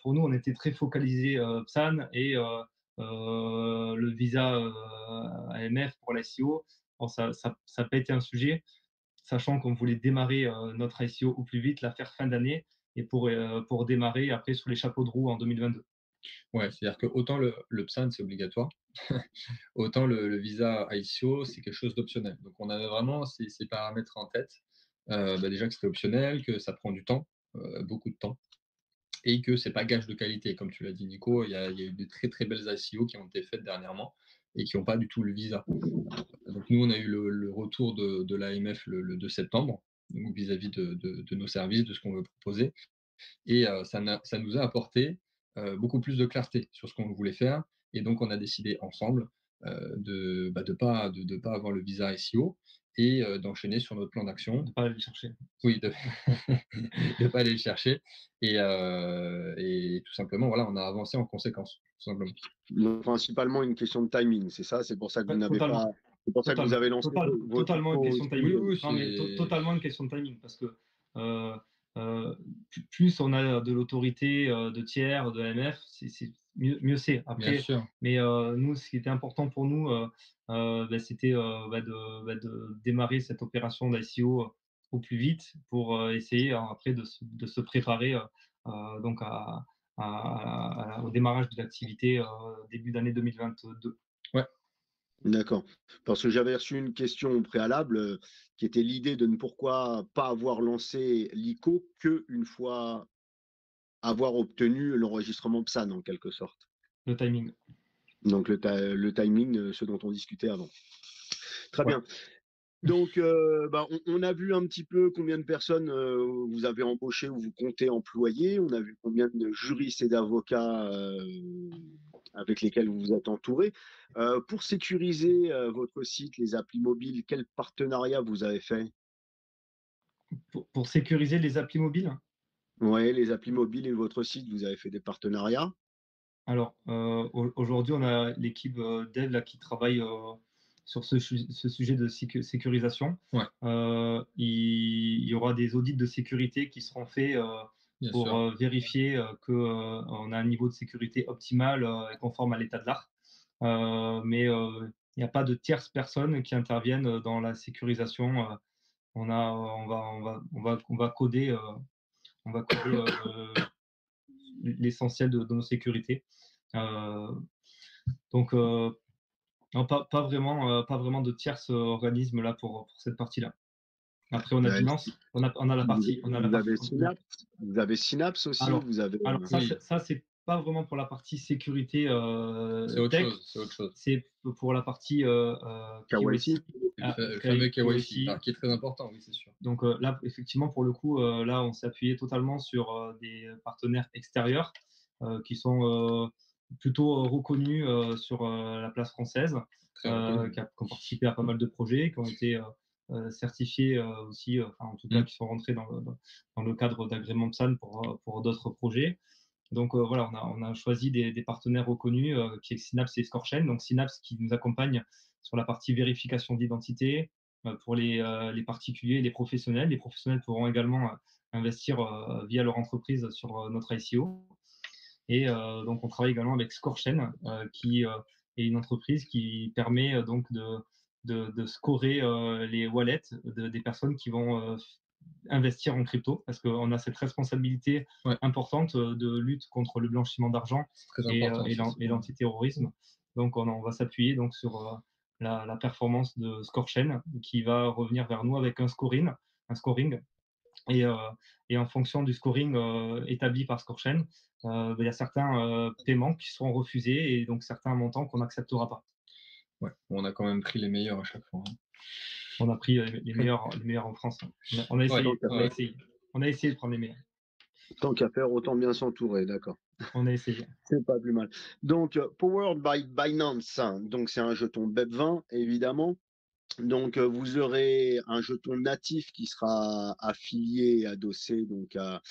B: pour nous, on était très focalisé PSAN et le visa AMF pour l'ICO. Bon, ça n'a pas été un sujet, sachant qu'on voulait démarrer notre ICO au plus vite, la faire fin d'année, et pour démarrer après sur les chapeaux de roue en 2022.
C: Ouais, c'est-à-dire que autant le PSAN, c'est obligatoire, autant le visa ICO, c'est quelque chose d'optionnel. Donc, on avait vraiment ces paramètres en tête. Déjà que c'était optionnel, que ça prend du temps, beaucoup de temps, et que c'est pas gage de qualité. Comme tu l'as dit, Nico, il y a eu de très très belles ICO qui ont été faites dernièrement et qui n'ont pas du tout le visa. Donc, nous, on a eu le retour de l'AMF le 2 septembre, donc vis-à-vis de nos services, de ce qu'on veut proposer. Et ça nous a apporté beaucoup plus de clarté sur ce qu'on voulait faire. Et donc, on a décidé ensemble de ne pas avoir le visa SEO et d'enchaîner sur notre plan d'action.
B: De ne pas aller le chercher.
C: Oui, de ne pas aller le chercher. Et tout simplement, voilà, on a avancé en conséquence, tout simplement.
E: Donc, principalement une question de timing, c'est ça? C'est pour ça que vous n'avez pas... C'est pour ça que vous avez lancé
B: totalement une question de timing.
C: Oui,
B: non, mais totalement une question de timing, parce que plus on a de l'autorité de tiers, de l'AMF, mieux c'est. Après,
C: bien sûr.
B: Mais nous, ce qui était important pour nous, c'était de démarrer cette opération d'ICO au plus vite pour essayer après de se préparer donc au démarrage de l'activité début d'année 2022.
C: Ouais.
E: D'accord. Parce que j'avais reçu une question au préalable qui était l'idée de ne pourquoi pas avoir lancé l'ICO qu'une fois avoir obtenu l'enregistrement PSAN, en quelque sorte.
B: Le timing.
E: Donc le timing, ce dont on discutait avant. Très bien. Donc, on a vu un petit peu combien de personnes vous avez embauchées ou vous comptez employer. On a vu combien de juristes et d'avocats avec lesquels vous vous êtes entouré. Pour sécuriser votre site, les applis mobiles, quel partenariat vous avez fait?
B: Pour sécuriser les applis mobiles?
E: Oui, les applis mobiles et votre site, vous avez fait des partenariats?
B: Alors, aujourd'hui, on a l'équipe dev là, qui travaille sur ce sujet de sécurisation.
C: Ouais.
B: Il y aura des audits de sécurité qui seront faits pour vérifier qu'on a un niveau de sécurité optimal et conforme à l'état de l'art. Mais il n'y a pas de tierces personnes qui interviennent dans la sécurisation. On va coder on va couvrir l'essentiel de nos sécurités. Donc, non, pas vraiment de tierces organismes là pour cette partie-là. Après, on a
E: Ouais.
B: Binance, on a la partie,
E: Vous avez Synapse aussi,
B: Alors,
E: vous avez.
B: ça,
C: Oui.
B: c'est pas vraiment pour la partie sécurité
C: C'est autre
B: tech,
C: chose, c'est autre chose.
B: c'est pour la partie
E: KYC.
C: Le fameux KYC,
B: KYC.
C: qui est très important, oui, c'est sûr.
B: Donc là, effectivement, pour le coup, là, on s'est appuyé totalement sur des partenaires extérieurs qui sont plutôt reconnus sur la place française,
C: Très reconnu.
B: qui ont participé à pas mal de projets, qui ont été certifiés aussi, en tout cas, qui sont rentrés dans le cadre d'agrément PSAN pour d'autres projets. Donc voilà, on a choisi des partenaires reconnus qui est Synapse et Scorechain. Donc Synapse qui nous accompagne sur la partie vérification d'identité pour les particuliers et les professionnels. Les professionnels pourront également investir via leur entreprise sur notre ICO. Et donc on travaille également avec Scorechain qui est une entreprise qui permet donc de scorer les wallets des personnes qui vont investir en crypto, parce qu'on a cette responsabilité importante de lutte contre le blanchiment d'argent et l'antiterrorisme. Donc on va s'appuyer donc sur la performance de Scorechain qui va revenir vers nous avec un scoring. Et en fonction du scoring établi par Scorechain, il y a certains paiements qui seront refusés et donc certains montants qu'on n'acceptera pas.
C: Ouais, on a quand même pris les meilleurs à chaque fois.
B: On a pris les meilleurs en France. On a essayé, on a essayé de prendre les meilleurs.
E: Tant qu'à faire, autant bien s'entourer, d'accord.
B: On a essayé.
E: C'est pas plus mal. Donc, Powered by Binance, hein, donc c'est un jeton BEP20, évidemment. Donc, vous aurez un jeton natif qui sera affilié, adossé donc à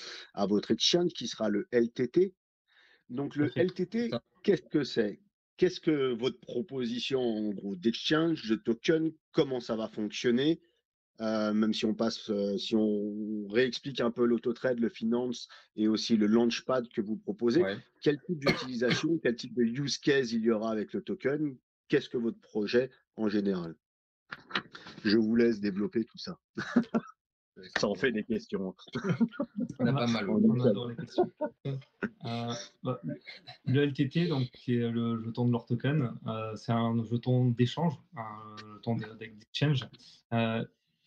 E: votre exchange, qui sera le LTT. Donc, le LTT, qu'est-ce que c'est? Qu'est-ce que votre proposition, en gros, d'exchange, de token, comment ça va fonctionner? Même si on passe, si on réexplique un peu l'autotrade, le finance et aussi le launchpad que vous proposez, quel type d'utilisation, quel type de use case il y aura avec le token? Qu'est-ce que votre projet en général? Je vous laisse développer tout ça. Ça en fait des questions.
C: On a pas mal.
B: On adore les questions. Le LTT, donc, qui est le jeton de leur token, c'est un jeton d'échange, un jeton d'exchange.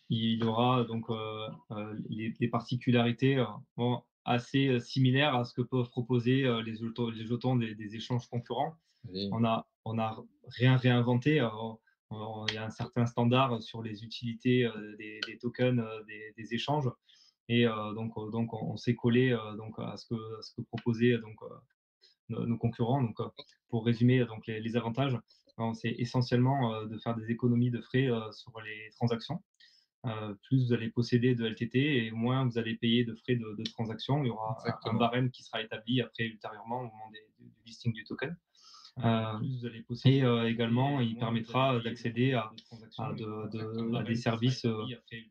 B: Il y aura donc les particularités assez similaires à ce que peuvent proposer les jetons des échanges concurrents.
C: Oui.
B: On a rien réinventé. Il y a un certain standard sur les utilités des tokens, des échanges. Et donc on s'est collé donc à ce que proposaient donc nos concurrents. Donc pour résumer donc les avantages, c'est essentiellement de faire des économies de frais sur les transactions. Plus vous allez posséder de LTT et moins vous allez payer de frais de transaction. Il y aura un barème qui sera établi après ultérieurement au moment du listing du token. Et également, il permettra d'accéder à des services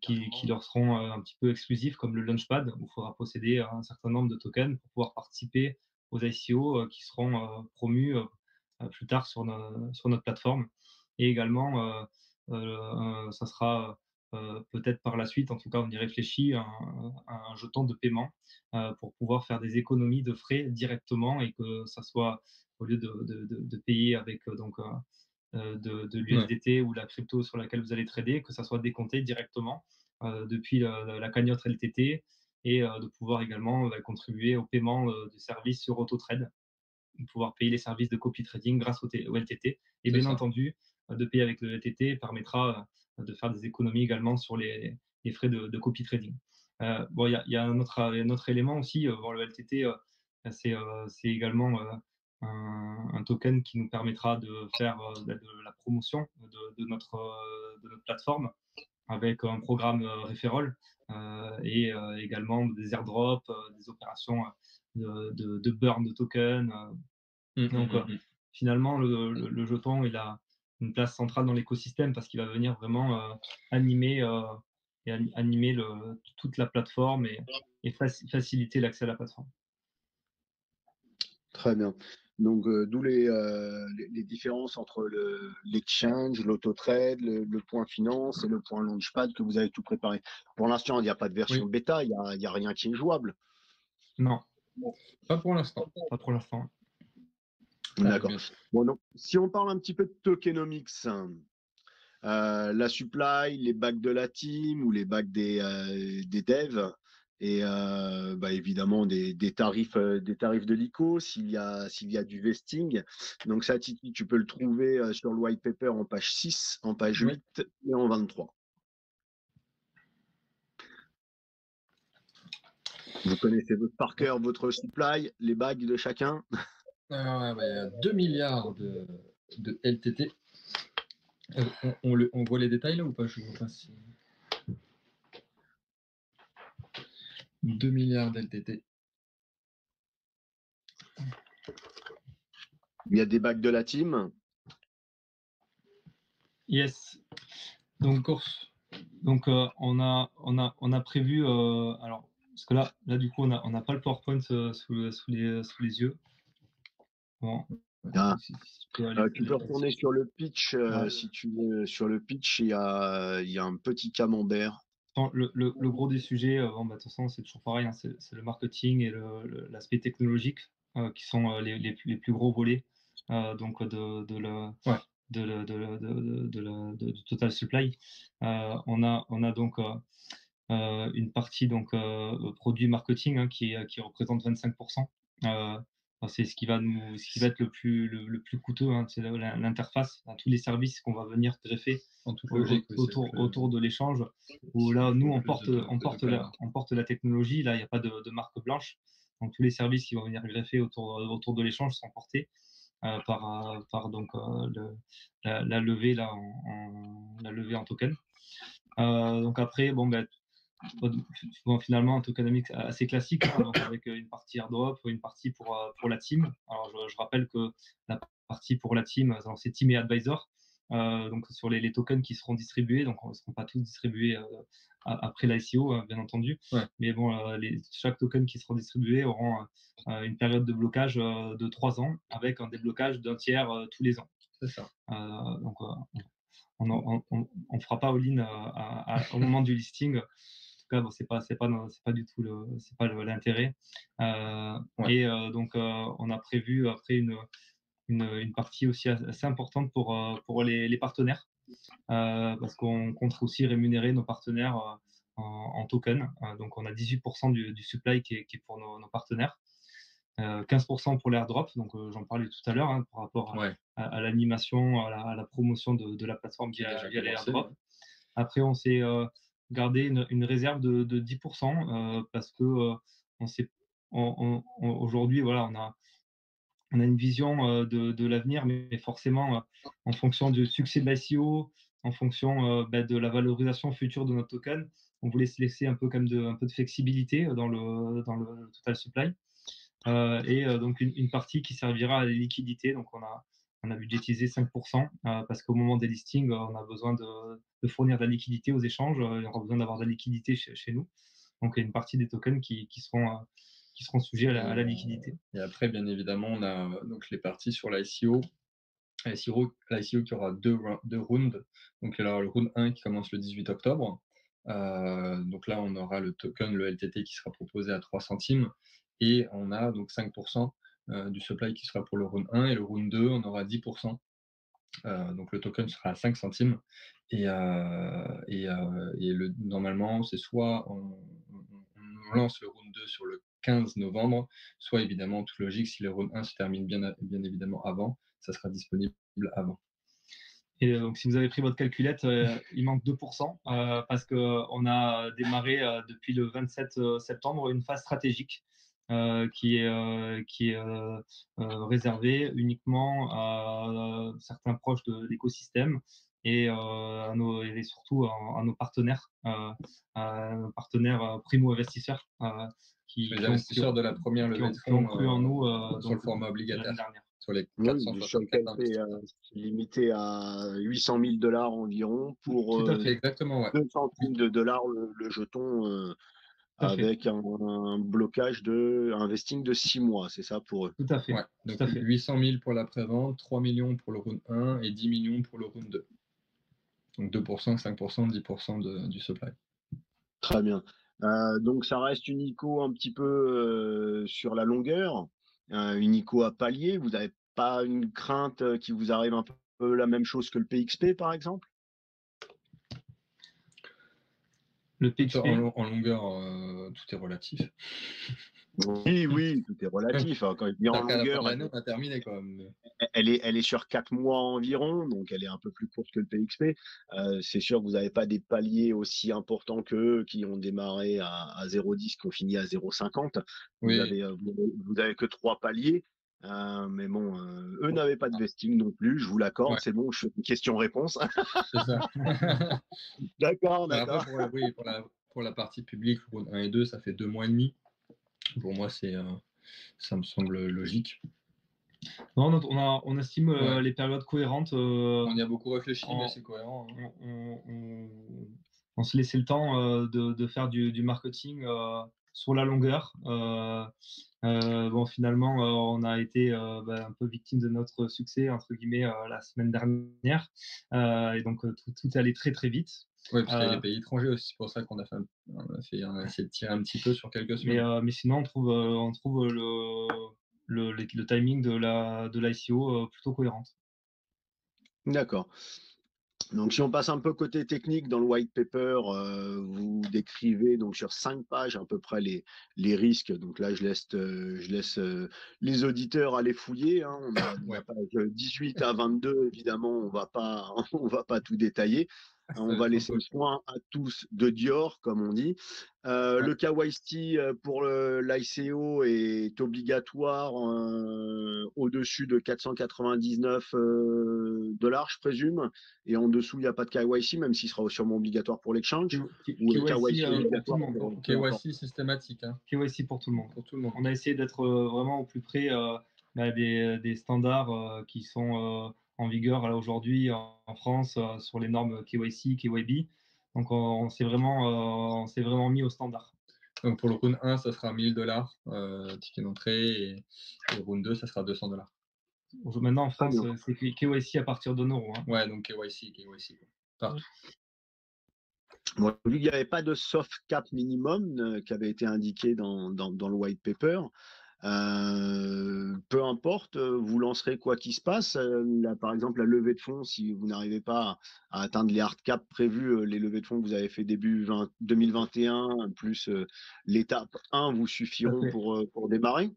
B: qui leur seront un petit peu exclusifs, comme le Launchpad, où il faudra posséder un certain nombre de tokens pour pouvoir participer aux ICO qui seront promus plus tard sur notre plateforme. Et également, ça sera peut-être par la suite, en tout cas on y réfléchit, un jeton de paiement pour pouvoir faire des économies de frais directement et que ça soit, au lieu de payer avec de l'USDT ou la crypto sur laquelle vous allez trader, que ça soit décompté directement depuis la cagnotte LTT et de pouvoir également contribuer au paiement du service sur AutoTrade, de pouvoir payer les services de copy trading grâce au LTT. Et bien entendu, de payer avec le LTT permettra de faire des économies également sur les frais de copy trading. Bon, il y a un autre élément aussi. Bon, le LTT, c'est également un token qui nous permettra de faire de la promotion de notre plateforme avec un programme referral et également des airdrops, des opérations de burn de tokens. Donc, finalement, le jeton, il a une place centrale dans l'écosystème parce qu'il va venir vraiment animer toute la plateforme et faciliter l'accès à la plateforme.
E: Très bien. Donc, d'où les différences entre l'exchange, l'autotrade, le point finance et le point launchpad que vous avez tout préparé. Pour l'instant, il n'y a pas de version bêta, il n'y a rien qui est jouable.
B: Non,
C: Pas pour l'instant.
B: pas pour l'instant.
E: D'accord. Bon, donc, si on parle un petit peu de tokenomics, la supply, les bacs de la team ou les bacs des devs, et évidemment des tarifs de l'ICO s'il y a du vesting. Donc ça, Titi, tu peux le trouver sur le white paper en page 6, en page 8 et en 23. Vous connaissez par cœur votre supply, les bagues de chacun.
C: Il y a 2 milliards de LTT. On voit les détails là ou pas? Je vois pas si... 2 milliards d'LTT.
E: Il y a des bacs de la team.
B: Yes. Donc, on a prévu. Alors, parce que là, du coup, on n'a pas le PowerPoint sous les yeux. Bon.
E: Tu peux retourner sur le pitch si tu veux. Sur le pitch, il y a un petit camembert.
B: Le gros des sujets, de toute façon, c'est toujours pareil, hein, c'est le marketing et l'aspect technologique qui sont les plus gros volets donc du Total Supply. On a donc une partie donc produit marketing hein, qui représente 25%. C'est ce qui va être le plus coûteux, hein, c'est l'interface, tous les services qu'on va venir greffer autour de l'échange. Où là, nous, on porte la technologie. Là, il n'y a pas de marque blanche. Donc tous les services qui vont venir greffer autour de l'échange sont portés par donc la levée là la levée en token. Donc après, finalement un tokenomics assez classique, hein, donc avec une partie airdrop, une partie pour la team. Alors je rappelle que la partie pour la team, c'est team et advisor. Donc sur les tokens qui seront distribués, donc ils ne seront pas tous distribués après l'ICO, bien entendu.
C: Ouais.
B: Mais bon, chaque token qui sera distribué auront une période de blocage de 3 ans avec un déblocage d'un tiers tous les ans.
C: C'est ça.
B: Donc on ne fera pas all-in au moment du listing. En tout cas, c'est pas du tout l'intérêt. Et donc on a prévu après une partie aussi assez importante pour les partenaires, parce qu'on compte aussi rémunérer nos partenaires en token. Donc on a 18% du supply qui est pour nos partenaires. 15% pour l'airdrop, donc j'en parlais tout à l'heure, hein, par rapport à l'animation, à la promotion de la plateforme via les airdrops. Après, on s'est gardé une réserve de 10% parce que aujourd'hui, voilà, on a une vision de l'avenir, mais forcément, en fonction du succès de l'ICO, en fonction de la valorisation future de notre token, on voulait se laisser un peu de flexibilité dans le total supply. Donc une partie qui servira à la liquidité. Donc on a budgétisé 5% parce qu'au moment des listings, on a besoin de fournir de la liquidité aux échanges. On aura besoin d'avoir de la liquidité chez nous. Donc il y a une partie des tokens qui seront sujets à la liquidité.
C: Et après, bien évidemment, on a donc les parties sur l'ICO. L'ICO qui aura deux rounds. Donc il y aura le round 1 qui commence le 18 octobre. Donc là, on aura le token, le LTT qui sera proposé à 3 centimes. Et on a donc 5% du supply qui sera pour le round 1. Et le round 2, on aura 10%. Donc le token sera à 5 centimes. Et normalement, c'est soit on lance le round 2 sur le 15 novembre, soit évidemment, toute logique, si le round 1 se termine bien évidemment avant, ça sera disponible avant.
B: Et donc, si vous avez pris votre calculette, il manque 2% parce qu'on a démarré depuis le 27 septembre une phase stratégique qui est réservée uniquement à certains proches de l'écosystème et surtout à nos partenaires, primo-investisseurs
C: les investisseurs de la première levée de fonds
B: qui ont cru en nous
C: sur le format obligataire.
B: Sur
C: les
E: 464 limité à 800 000 $ environ pour
C: tout à fait, exactement,
E: 2 centimes de dollars le jeton avec un blocage un vesting de 6 mois, c'est ça pour eux?
B: Tout à fait.
C: Ouais, donc 800 000 pour la prévente, 3 millions pour le round 1 et 10 millions pour le round 2. Donc 2%, 5%, 10% du supply.
E: Très bien. Donc ça reste une ICO un petit peu sur la longueur, une ICO à palier. Vous n'avez pas une crainte qui vous arrive un peu la même chose que le PXP, par exemple?
B: Le PXP,
C: En longueur, tout est relatif.
E: Oui, oui, tout est relatif. Quand je dis en
C: À la fin
E: longueur,
C: de l'année, on a terminé quand même.
E: elle est sur 4 mois environ, donc elle est un peu plus courte que le PXP. C'est sûr que vous n'avez pas des paliers aussi importants qu'eux qui ont démarré à 0,10, qui ont fini à 0,50. Vous
C: Oui,
E: avez, vous avez que 3 paliers. Mais bon, eux n'avaient pas de vesting non plus, je vous l'accorde,
C: ouais,
E: c'est bon, je fais une question-réponse.
C: c'est ça.
E: D'accord,
C: Mais après,
E: d'accord.
C: oui, pour la partie publique, round 1 et 2, ça fait 2 mois et demi. Pour moi, ça me semble logique.
B: non, on estime
C: Ouais.
B: les périodes cohérentes.
C: On y a beaucoup réfléchi, mais
B: en-
C: c'est cohérent, hein.
B: On se laissait le temps de faire du marketing sur la longueur. Bon, finalement, on a été un peu victime de notre succès, entre guillemets, la semaine dernière. Et donc, tout allait très, très vite.
C: Ouais, parce qu'il y a les pays étrangers aussi, c'est pour ça qu'on a essayé de tirer un petit peu sur quelques semaines.
B: Mais sinon, on trouve le timing de l'ICO plutôt cohérente.
E: D'accord. Donc, si on passe un peu côté technique, dans le white paper, vous décrivez donc sur 5 pages à peu près les risques. Donc là, je laisse les auditeurs aller fouiller, hein. On a de la
C: Ouais.
E: page 18 à 22, évidemment, on va pas tout détailler. On va laisser le soin à tous de Dior, comme on dit.
C: Ouais.
E: Le KYC pour l'ICO est obligatoire au-dessus de 499 $, je présume. Et en dessous, il n'y a pas de KYC, même s'il sera sûrement obligatoire pour l'exchange. Ou le KYC est
B: pour tout
E: obligatoire
B: le monde.
C: KYC systématique, hein.
B: KYC pour tout le monde.
C: Pour tout le monde.
B: On a essayé d'être vraiment au plus près des standards qui sont en vigueur là, aujourd'hui en France sur les normes KYC, KYB. Donc on s'est vraiment mis au standard.
C: Donc pour le round 1, ça sera 1000 $, ticket d'entrée, et round 2, ça sera 200 $.
B: Maintenant en France, c'est KYC à partir de €. Hein.
C: Ouais, donc KYC, partout.
E: Bon, vu qu'il n'y avait pas de soft cap minimum qui avait été indiqué dans le white paper, peu importe, vous lancerez quoi qu'il se passe. Là, par exemple, la levée de fonds, si vous n'arrivez pas à atteindre les hard caps prévus, les levées de fonds que vous avez fait début 2021, plus l'étape 1 vous suffiront pour démarrer.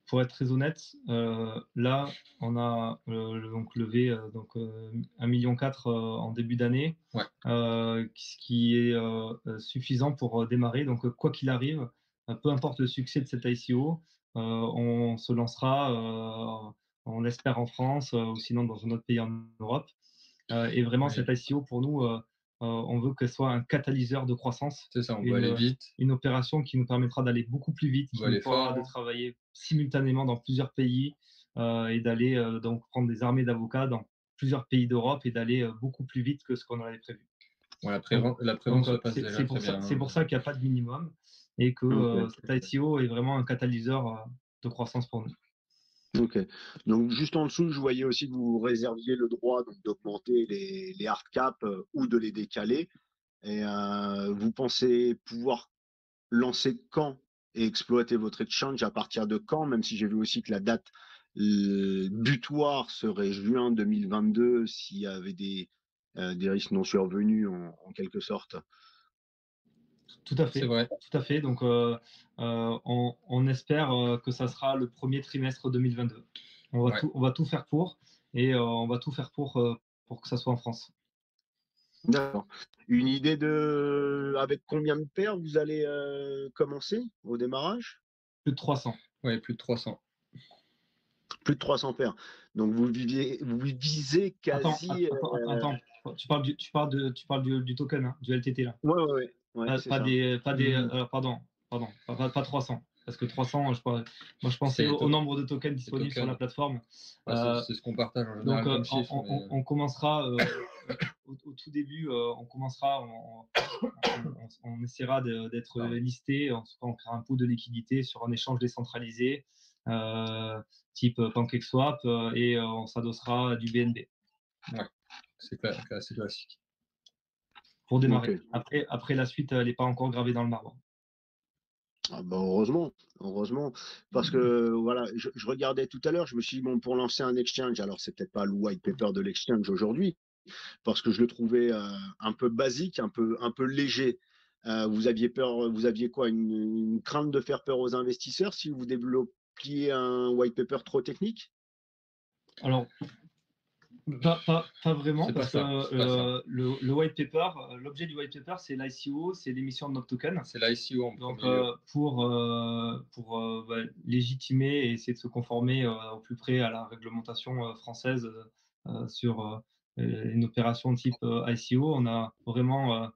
B: Pour être très honnête, là, on a donc levé 1,4 million en début d'année,
C: Ouais.
B: ce qui est suffisant pour démarrer. Donc, quoi qu'il arrive, peu importe le succès de cette ICO, on se lancera, on l'espère en France ou sinon dans un autre pays en Europe. Et vraiment,
C: Ouais.
B: cette ICO, pour nous, on veut qu'elle soit un catalyseur de croissance.
C: C'est ça, on veut aller vite.
B: Une opération qui nous permettra d'aller beaucoup plus vite, qui nous permettra de travailler simultanément dans plusieurs pays et d'aller donc prendre des armées d'avocats dans plusieurs pays d'Europe et d'aller beaucoup plus vite que ce qu'on avait prévu.
C: Bon, la prévente se passe déjà très bien.
B: C'est pour ça qu'il n'y a pas de minimum et que cette ICO est vraiment un catalyseur de croissance pour nous.
E: Ok. Donc juste en dessous, je voyais aussi que vous réserviez le droit d'augmenter les hard caps ou de les décaler. Et vous pensez pouvoir lancer quand et exploiter votre exchange à partir de quand, même si j'ai vu aussi que la date butoir serait juin 2022 s'il y avait des risques non survenus en quelque sorte.
B: Tout à fait.
C: C'est vrai.
B: Tout à fait. Donc, on espère que ça sera le premier trimestre 2022. On va tout faire pour et on va tout faire pour que ça soit en France.
E: D'accord. Une idée avec combien de paires vous allez commencer au démarrage?
B: Plus de 300.
C: Oui, plus de 300.
E: Plus de 300 paires. Donc vous visez quasi.
B: Attends. Tu parles du token, hein, du LTT là.
E: Ouais,
B: Pardon, pas 300. Parce que 300, je pensais au nombre de tokens disponibles sur la plateforme.
C: C'est ce qu'on partage en général.
B: Donc, on commencera au tout début, on essaiera d'être listé, on créera un pool de liquidité sur un échange décentralisé type PancakeSwap et on s'adossera à du BNB.
C: Ouais, c'est assez classique.
B: pour démarrer.
E: Ok.
B: Après la suite, elle n'est pas encore gravée dans le marbre.
E: Ah bah heureusement, parce que voilà, je regardais tout à l'heure, je me suis dit, bon, pour lancer un exchange, alors c'est peut-être pas le white paper de l'exchange aujourd'hui, parce que je le trouvais un peu basique, un peu léger. Vous aviez peur, vous aviez quoi, une crainte de faire peur aux investisseurs si vous développiez un white paper trop technique?
B: Alors, pas vraiment,
C: C'est pas
B: parce
C: ça,
B: que
C: c'est pas ça.
B: le white paper, l'objet du white paper, c'est l'ICO, c'est l'émission de notre token.
C: C'est l'ICO en
B: Donc,
C: premier lieu.
B: pour légitimer et essayer de se conformer au plus près à la réglementation française sur une opération type ICO, on a vraiment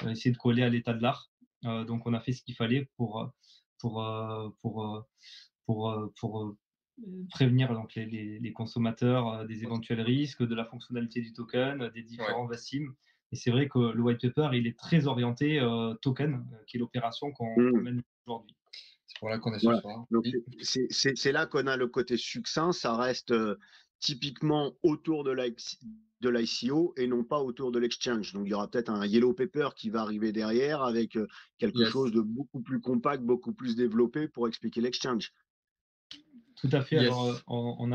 B: essayé de coller à l'état de l'art. Donc, on a fait ce qu'il fallait pour, euh, pour, euh, pour prévenir donc les consommateurs des éventuels risques, de la fonctionnalité du token, des différents VASIM. Et c'est vrai que le white paper, il est très orienté token, qui est l'opération qu'on
E: Hmm.
B: mène aujourd'hui.
C: C'est pour là qu'on est ce
E: Voilà.
C: soir.
E: Donc c'est là qu'on a le côté succinct, ça reste typiquement autour de l'ICO et non pas autour de l'exchange. Donc il y aura peut-être un yellow paper qui va arriver derrière avec quelque
C: Yes.
E: chose de beaucoup plus compact, beaucoup plus développé pour expliquer l'exchange.
B: Tout à fait.
C: Yes.
B: Alors, on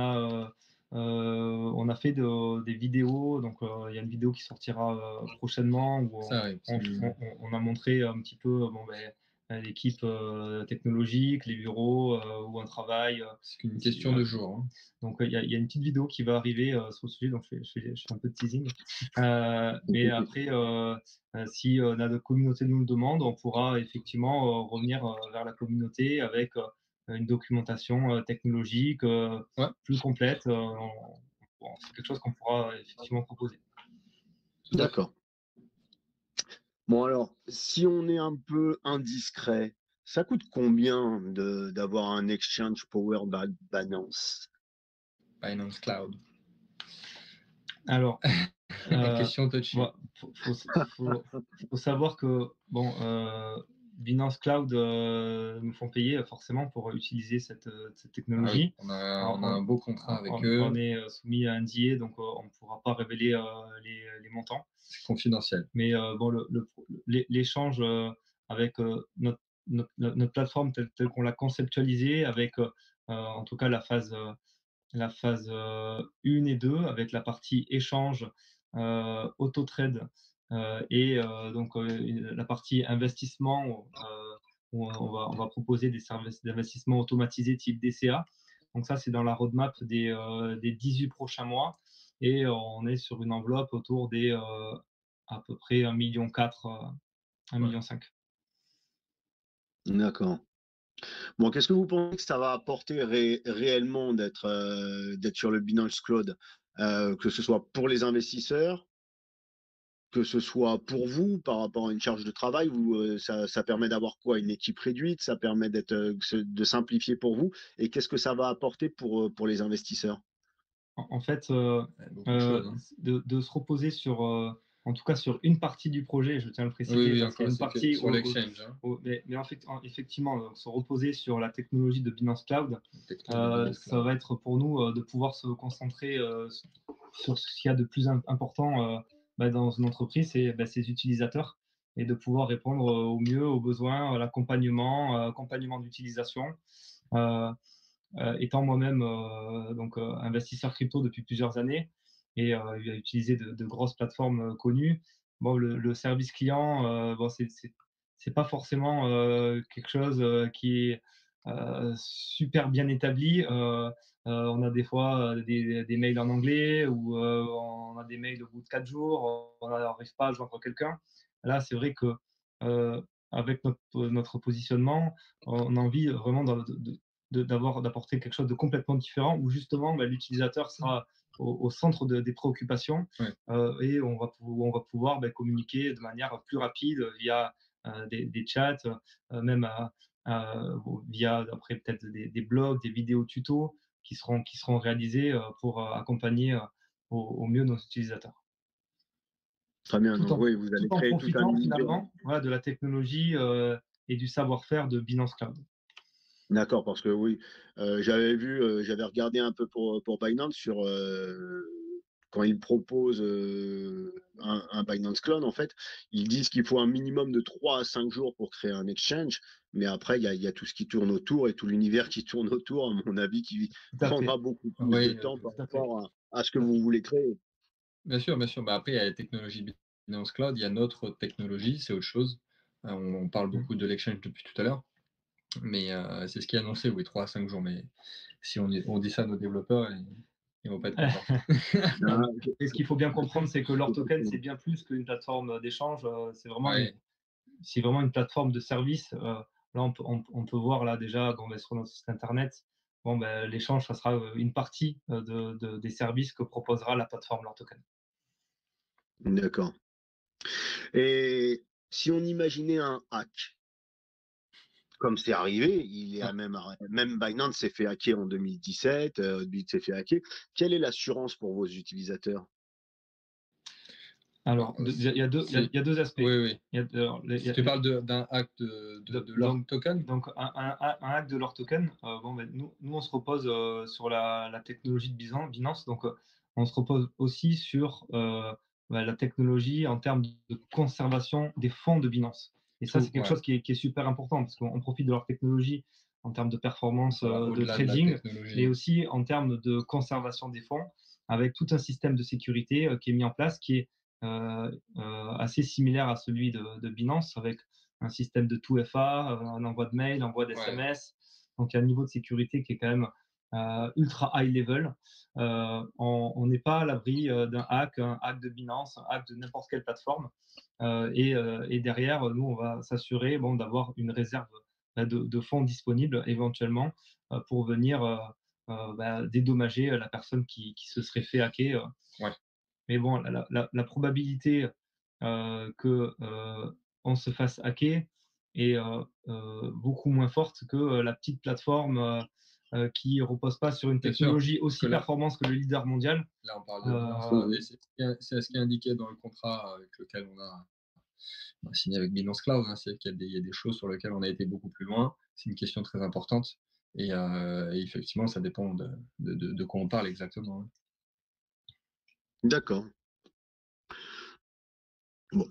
B: a fait des vidéos. Donc, il y a une vidéo qui sortira prochainement où
C: Ça arrive.
B: on a montré un petit peu l'équipe technologique, les bureaux où on travaille.
C: C'est une question de jour. Hein.
B: Donc, il y a une petite vidéo qui va arriver sur le sujet. Donc, je fais un peu de teasing. Mais après, si la communauté nous le demande, on pourra effectivement revenir vers la communauté avec une documentation technologique
C: Ouais.
B: plus complète. C'est quelque chose qu'on pourra effectivement proposer.
E: D'accord. Bon alors, si on est un peu indiscret, ça coûte combien d'avoir un exchange powered by Binance?
C: Binance Cloud.
B: Alors,
C: Question touchy.
B: faut savoir que bon, Binance Cloud nous font payer forcément pour utiliser cette technologie.
C: Ah oui, on a un beau contrat avec eux.
B: On est soumis à un NDA, donc on ne pourra pas révéler les montants.
C: C'est confidentiel.
B: Mais bon, l'échange avec notre plateforme telle qu'on l'a conceptualisée, avec en tout cas la phase 1 et 2, avec la partie échange, auto-trade et donc la partie investissement où on va proposer des services d'investissement automatisés type DCA. Donc ça, c'est dans la roadmap des 18 prochains mois et on est sur une enveloppe autour des à peu près 1,4 million, 1,5 million.
E: D'accord. Bon, qu'est-ce que vous pensez que ça va apporter réellement d'être sur le Binance Cloud, que ce soit pour les investisseurs, que ce soit pour vous par rapport à une charge de travail, ça permet d'avoir quoi? Une équipe réduite, ça permet de simplifier pour vous. Et qu'est-ce que ça va apporter pour les investisseurs?
B: En fait,
C: Beaucoup de choses. Hein.
B: de se reposer sur, en tout cas sur une partie du projet, je tiens à le préciser,
C: Oui,
B: parce qu'il y a une partie
C: sur l'exchange. Hein.
B: mais effectivement, donc, se reposer sur la technologie de Binance Cloud, ça va être pour nous de pouvoir se concentrer sur ce qu'il y a de plus important dans une entreprise, c'est ses utilisateurs, et de pouvoir répondre au mieux aux besoins, à l'accompagnement d'utilisation. Étant moi-même donc investisseur crypto depuis plusieurs années et il a utilisé de grosses plateformes connues. Bon, le service client, bon, c'est pas forcément quelque chose qui est super bien établi. On a des fois des mails en anglais ou on a des mails au bout de 4 jours, on n'arrive pas à joindre quelqu'un. Là, c'est vrai que avec notre positionnement, on a envie vraiment d'apporter quelque chose de complètement différent où justement l'utilisateur sera au centre des préoccupations et on va pouvoir communiquer de manière plus rapide via des chats, même via après peut-être des blogs, des vidéos tutos qui seront réalisés pour accompagner au mieux nos utilisateurs.
E: Très bien, donc oui, vous allez
B: Tout en
E: créer tout un
B: profitant
E: univers.
B: finalement de la technologie et du savoir-faire de Binance Cloud.
E: D'accord, parce que oui, j'avais regardé un peu pour Binance quand ils proposent un Binance Clone, en fait, ils disent qu'il faut un minimum de 3 à 5 jours pour créer un exchange. Mais après, il y a tout ce qui tourne autour et tout l'univers qui tourne autour, à mon avis, qui
B: Tout à fait.
E: prendra beaucoup plus de
C: Oui,
E: temps par
B: Tout à fait.
E: rapport à ce que
B: Tout à
E: vous
B: fait.
E: voulez créer.
C: bien sûr, bien sûr. Bah, après, il y a la technologie Binance Cloud, il y a notre technologie, c'est autre chose. On parle
B: Mmh.
C: beaucoup de l'exchange depuis tout à l'heure, mais c'est ce qui est annoncé, oui, 3 à 5 jours. Mais si on dit ça à nos développeurs, ils vont pas être contents.
E: Ah,
B: Et ce qu'il faut bien comprendre, c'est que leur token, c'est bien plus qu'une plateforme d'échange. C'est vraiment
C: Ouais,
B: c'est vraiment une plateforme de service. Là, on peut voir là déjà sur notre site internet, l'échange, ça sera une partie des services que proposera la plateforme leur token.
E: d'accord. Et si on imaginait un hack, comme c'est arrivé, il y
C: ouais.
E: a même Binance s'est fait hacker en 2017, Bit s'est fait hacker. Quelle est l'assurance pour vos utilisateurs?
B: Alors, il y a deux aspects.
C: Oui, oui.
B: Il y a, alors, il y
C: Si
B: a-
C: tu parles d'un hack de leur token,
B: donc un hack de leur token, nous, on se repose sur la technologie de Binance. Donc, on se repose aussi sur la technologie en termes de conservation des fonds de Binance. Et ça, c'est quelque
C: ouais.
B: chose qui est super important parce qu'on profite de leur technologie en termes de performance
C: Voilà,
B: de
C: au-delà de la
B: trading,
C: technologie.
B: mais aussi en termes de conservation des fonds, avec tout un système de sécurité qui est mis en place, qui est assez similaire à celui de Binance, avec un système de 2FA, un envoi de mail, envoi
C: Ouais,
B: d'SMS. Donc, il y a un niveau de sécurité qui est quand même ultra high level. On n'est pas à l'abri d'un hack, un hack de Binance, un hack de n'importe quelle plateforme. Et derrière, nous, on va s'assurer d'avoir une réserve de fonds disponibles éventuellement pour venir dédommager la personne qui se serait fait hacker.
C: ouais.
B: Mais bon, la probabilité que on se fasse hacker est beaucoup moins forte que la petite plateforme qui repose pas sur une
C: Bien sûr,
B: technologie
C: parce que
B: aussi performante que le leader mondial.
C: là, on parle de Binance Cloud,
B: Euh,
C: et c'est ce qui est indiqué dans le contrat avec lequel on a signé avec Binance Cloud, hein, c'est qu'il y a des choses sur lesquelles on a été beaucoup plus loin. C'est une question très importante. Et effectivement, ça dépend de quoi on parle exactement, hein.
E: D'accord. Bon.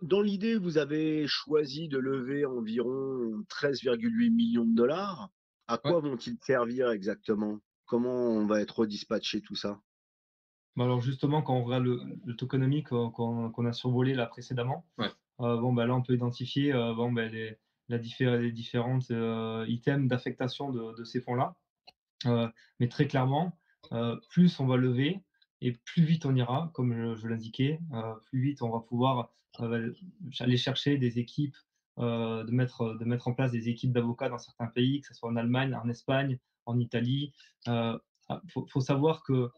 E: Dans l'idée, vous avez choisi de lever environ 13,8 millions de dollars. À
C: Ouais,
E: quoi vont-ils servir exactement? Comment on va être redispatché tout ça?
B: alors justement, quand on regarde le tokenomic qu'on a survolé là précédemment,
C: ouais,
B: là on peut identifier les différentes items d'affectation de ces fonds-là. Mais très clairement, plus on va lever et plus vite on ira, comme je l'indiquais, plus vite on va pouvoir aller chercher des équipes, de mettre en place des équipes d'avocats dans certains pays, que ce soit en Allemagne, en Espagne, en Italie. Faut savoir que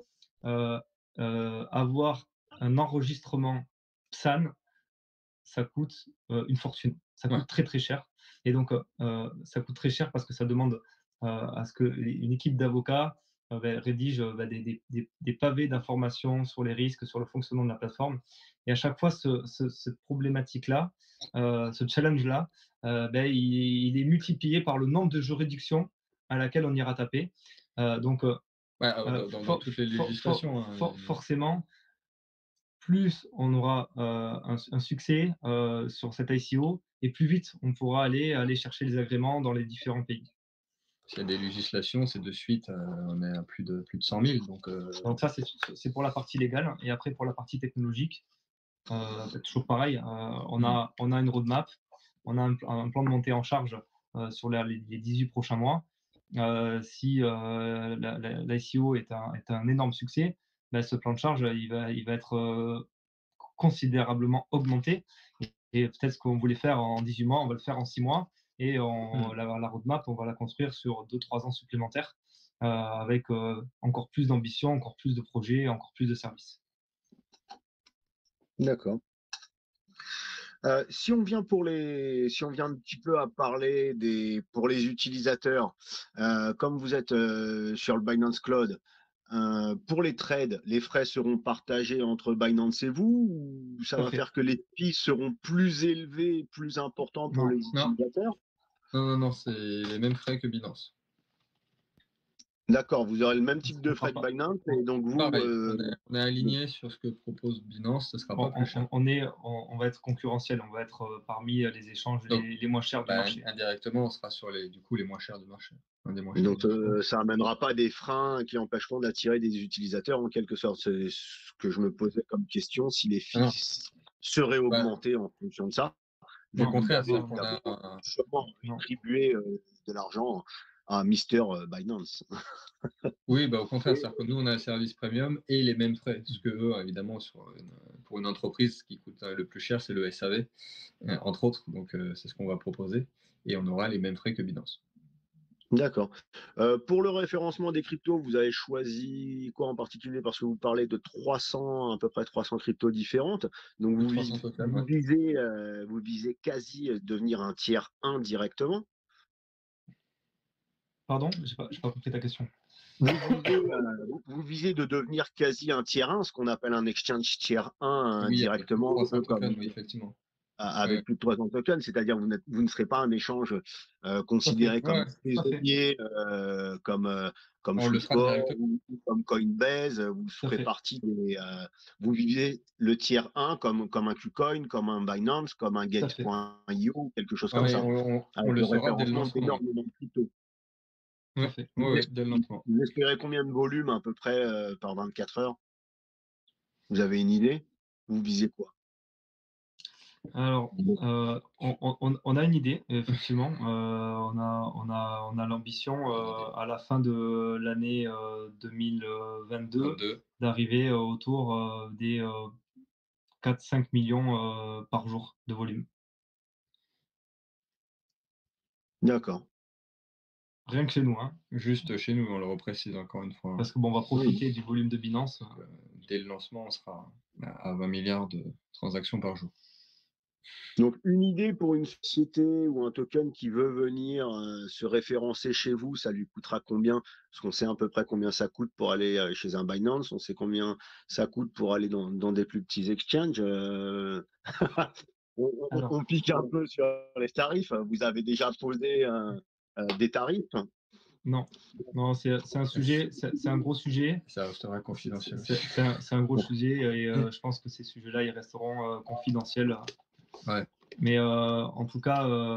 B: euh, avoir un enregistrement PSAN, ça coûte une fortune. Ça
C: ouais.
B: coûte très très cher. Et donc, ça coûte très cher parce que ça demande à ce qu'une équipe d'avocats rédige des pavés d'informations sur les risques, sur le fonctionnement de la plateforme. Et à chaque fois, cette problématique-là, ce challenge-là, il est multiplié par le nombre de juridictions à laquelle on ira taper. Donc,
C: Ouais, dans toutes les législations, hein,
B: forcément, plus on aura un succès sur cet ICO et plus vite on pourra aller chercher les agréments dans les différents pays.
C: s'il y a des législations, c'est de suite, on est à plus de 100 000.
B: Donc ça, c'est pour la partie légale. Et après, pour la partie technologique, toujours pareil, on a une roadmap, on a un plan de montée en charge sur les 18 prochains mois. Si l'ICO est un énorme succès, ce plan de charge, il va être considérablement augmenté. Et peut-être ce qu'on voulait faire en 18 mois, on va le faire en 6 mois. Et la roadmap, on va la construire sur 2-3 ans supplémentaires avec encore plus d'ambition, encore plus de projets, encore plus de services.
E: D'accord. Si on vient si on vient un petit peu à parler pour les utilisateurs, comme vous êtes sur le Binance Cloud, pour les trades, les frais seront partagés entre Binance et vous, ou ça
B: Tout à
E: va
B: fait.
E: faire que les fees seront plus élevés, plus importants pour
B: Non,
E: les
C: non,
E: utilisateurs?
C: non, c'est les mêmes frais que Binance.
E: D'accord, vous aurez le même type
B: On
E: de
B: fera
E: frais que
B: pas.
E: Binance et donc vous,
C: Pareil, on est aligné sur ce que propose Binance, ce sera pas plus cher.
B: On va être concurrentiel, on va être parmi les échanges
C: Donc,
B: les moins chers du marché.
C: indirectement, on sera sur les moins chers du marché. Un des moins chers
E: donc
C: du marché.
E: ça amènera pas des freins qui empêcheront d'attirer des utilisateurs en quelque sorte. C'est ce que je me posais comme question, si les
C: Ah non.
E: fees seraient augmentés en fonction de ça.
C: Au
E: Vous
C: contraire,
E: avez
C: c'est-à-dire qu'on a
E: sûrement
B: Non.
E: attribué de l'argent à Mister Binance.
C: oui, bah, au contraire, c'est-à-dire que nous, on a un service premium et les mêmes frais. Ce que eux, évidemment, pour une entreprise, ce qui coûte le plus cher, c'est le SAV, entre autres. Donc, c'est ce qu'on va proposer. Et on aura les mêmes frais que Binance.
E: D'accord. Pour le référencement des cryptos, vous avez choisi quoi en particulier? Parce que vous parlez de 300, à peu près 300 cryptos différentes. Donc vous
C: 300 tokens, ouais.
E: vous visez quasi devenir un tiers 1 directement.
B: Pardon, j'ai pas compris ta question.
E: Vous visez de devenir quasi un tiers 1, ce qu'on appelle un exchange tiers 1
C: Oui, avec
E: directement, un
C: 300
E: peu comme
C: tokens, oui, effectivement.
E: avec
C: Ouais.
E: plus de 300 tokens, c'est-à-dire vous ne serez pas un échange considéré comme saisonnier, comme
C: On le fera
E: Sweetsport
C: directement.
E: ou comme Coinbase. Vous ferez partie vous vivez le tiers 1 comme un KuCoin, comme un Binance, comme un Gate.io, quelque chose comme ça.
C: On le saura dès le lancement.
E: D'énormément de crypto.
C: Dès le lancement.
E: Vous espérez combien de volume à peu près par 24 heures? Vous avez une idée? Vous visez quoi?
B: Alors, on a une idée, effectivement. On a l'ambition à la fin de l'année 2022 d'arriver autour des 4-5 millions par jour de volume.
E: D'accord.
B: Rien que chez nous, hein.
C: Juste chez nous, on le reprécise encore une fois.
B: Parce que bon, on va profiter du volume de Binance.
C: Dès le lancement, on sera à 20 milliards de transactions par jour.
E: Donc, une idée pour une société ou un token qui veut venir se référencer chez vous, ça lui coûtera combien? Parce qu'on sait à peu près combien ça coûte pour aller chez un Binance, on sait combien ça coûte pour aller dans des plus petits exchanges. On pique un peu sur les tarifs. Vous avez déjà posé des tarifs?
B: Non, c'est un sujet, c'est un gros sujet.
C: Ça restera confidentiel.
B: C'est un gros sujet et je pense que ces sujets-là, ils resteront confidentiels.
C: Ouais.
B: Mais en tout cas,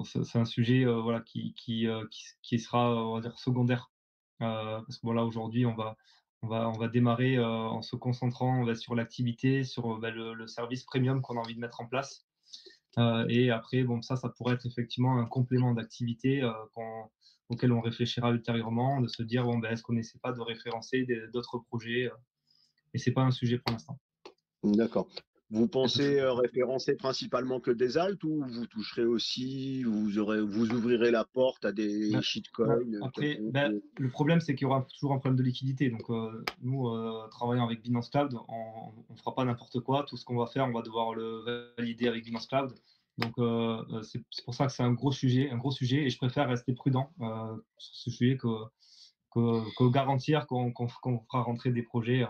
B: c'est un sujet voilà, qui sera, on va dire, secondaire. Parce que voilà, aujourd'hui, on va démarrer en se concentrant sur l'activité, sur le service premium qu'on a envie de mettre en place. Et après, bon, ça pourrait être effectivement un complément d'activité auquel on réfléchira ultérieurement, de se dire, bon, est-ce qu'on n'essaie pas de référencer d'autres projets et c'est pas un sujet pour l'instant.
E: D'accord. Vous pensez référencer principalement que des alts ou vous toucherez aussi, vous ouvrirez la porte à des shitcoins?
B: Après, le problème, c'est qu'il y aura toujours un problème de liquidité. Donc, nous, travaillant avec Binance Cloud, on ne fera pas n'importe quoi. Tout ce qu'on va faire, on va devoir le valider avec Binance Cloud. Donc, c'est pour ça que c'est un gros sujet, et je préfère rester prudent sur ce sujet que garantir qu'on fera rentrer des projets.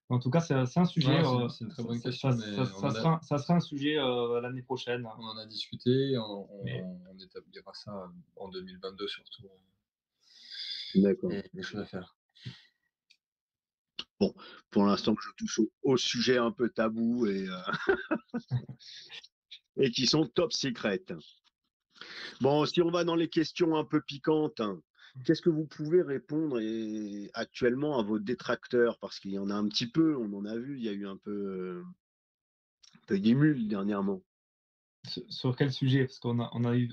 B: En tout cas, c'est un sujet.
C: C'est une très bonne question.
B: Ça sera un sujet l'année prochaine.
C: On en a discuté. On établira ça en 2022 surtout.
E: D'accord.
C: Et des choses à faire.
E: Bon, pour l'instant, je touche au sujet un peu tabou et qui sont top secret. Bon, si on va dans les questions un peu piquantes, qu'est-ce que vous pouvez répondre actuellement à vos détracteurs? Parce qu'il y en a un petit peu, on en a vu, il y a eu un peu d'émule dernièrement.
B: Sur quel sujet? Parce qu'on a eu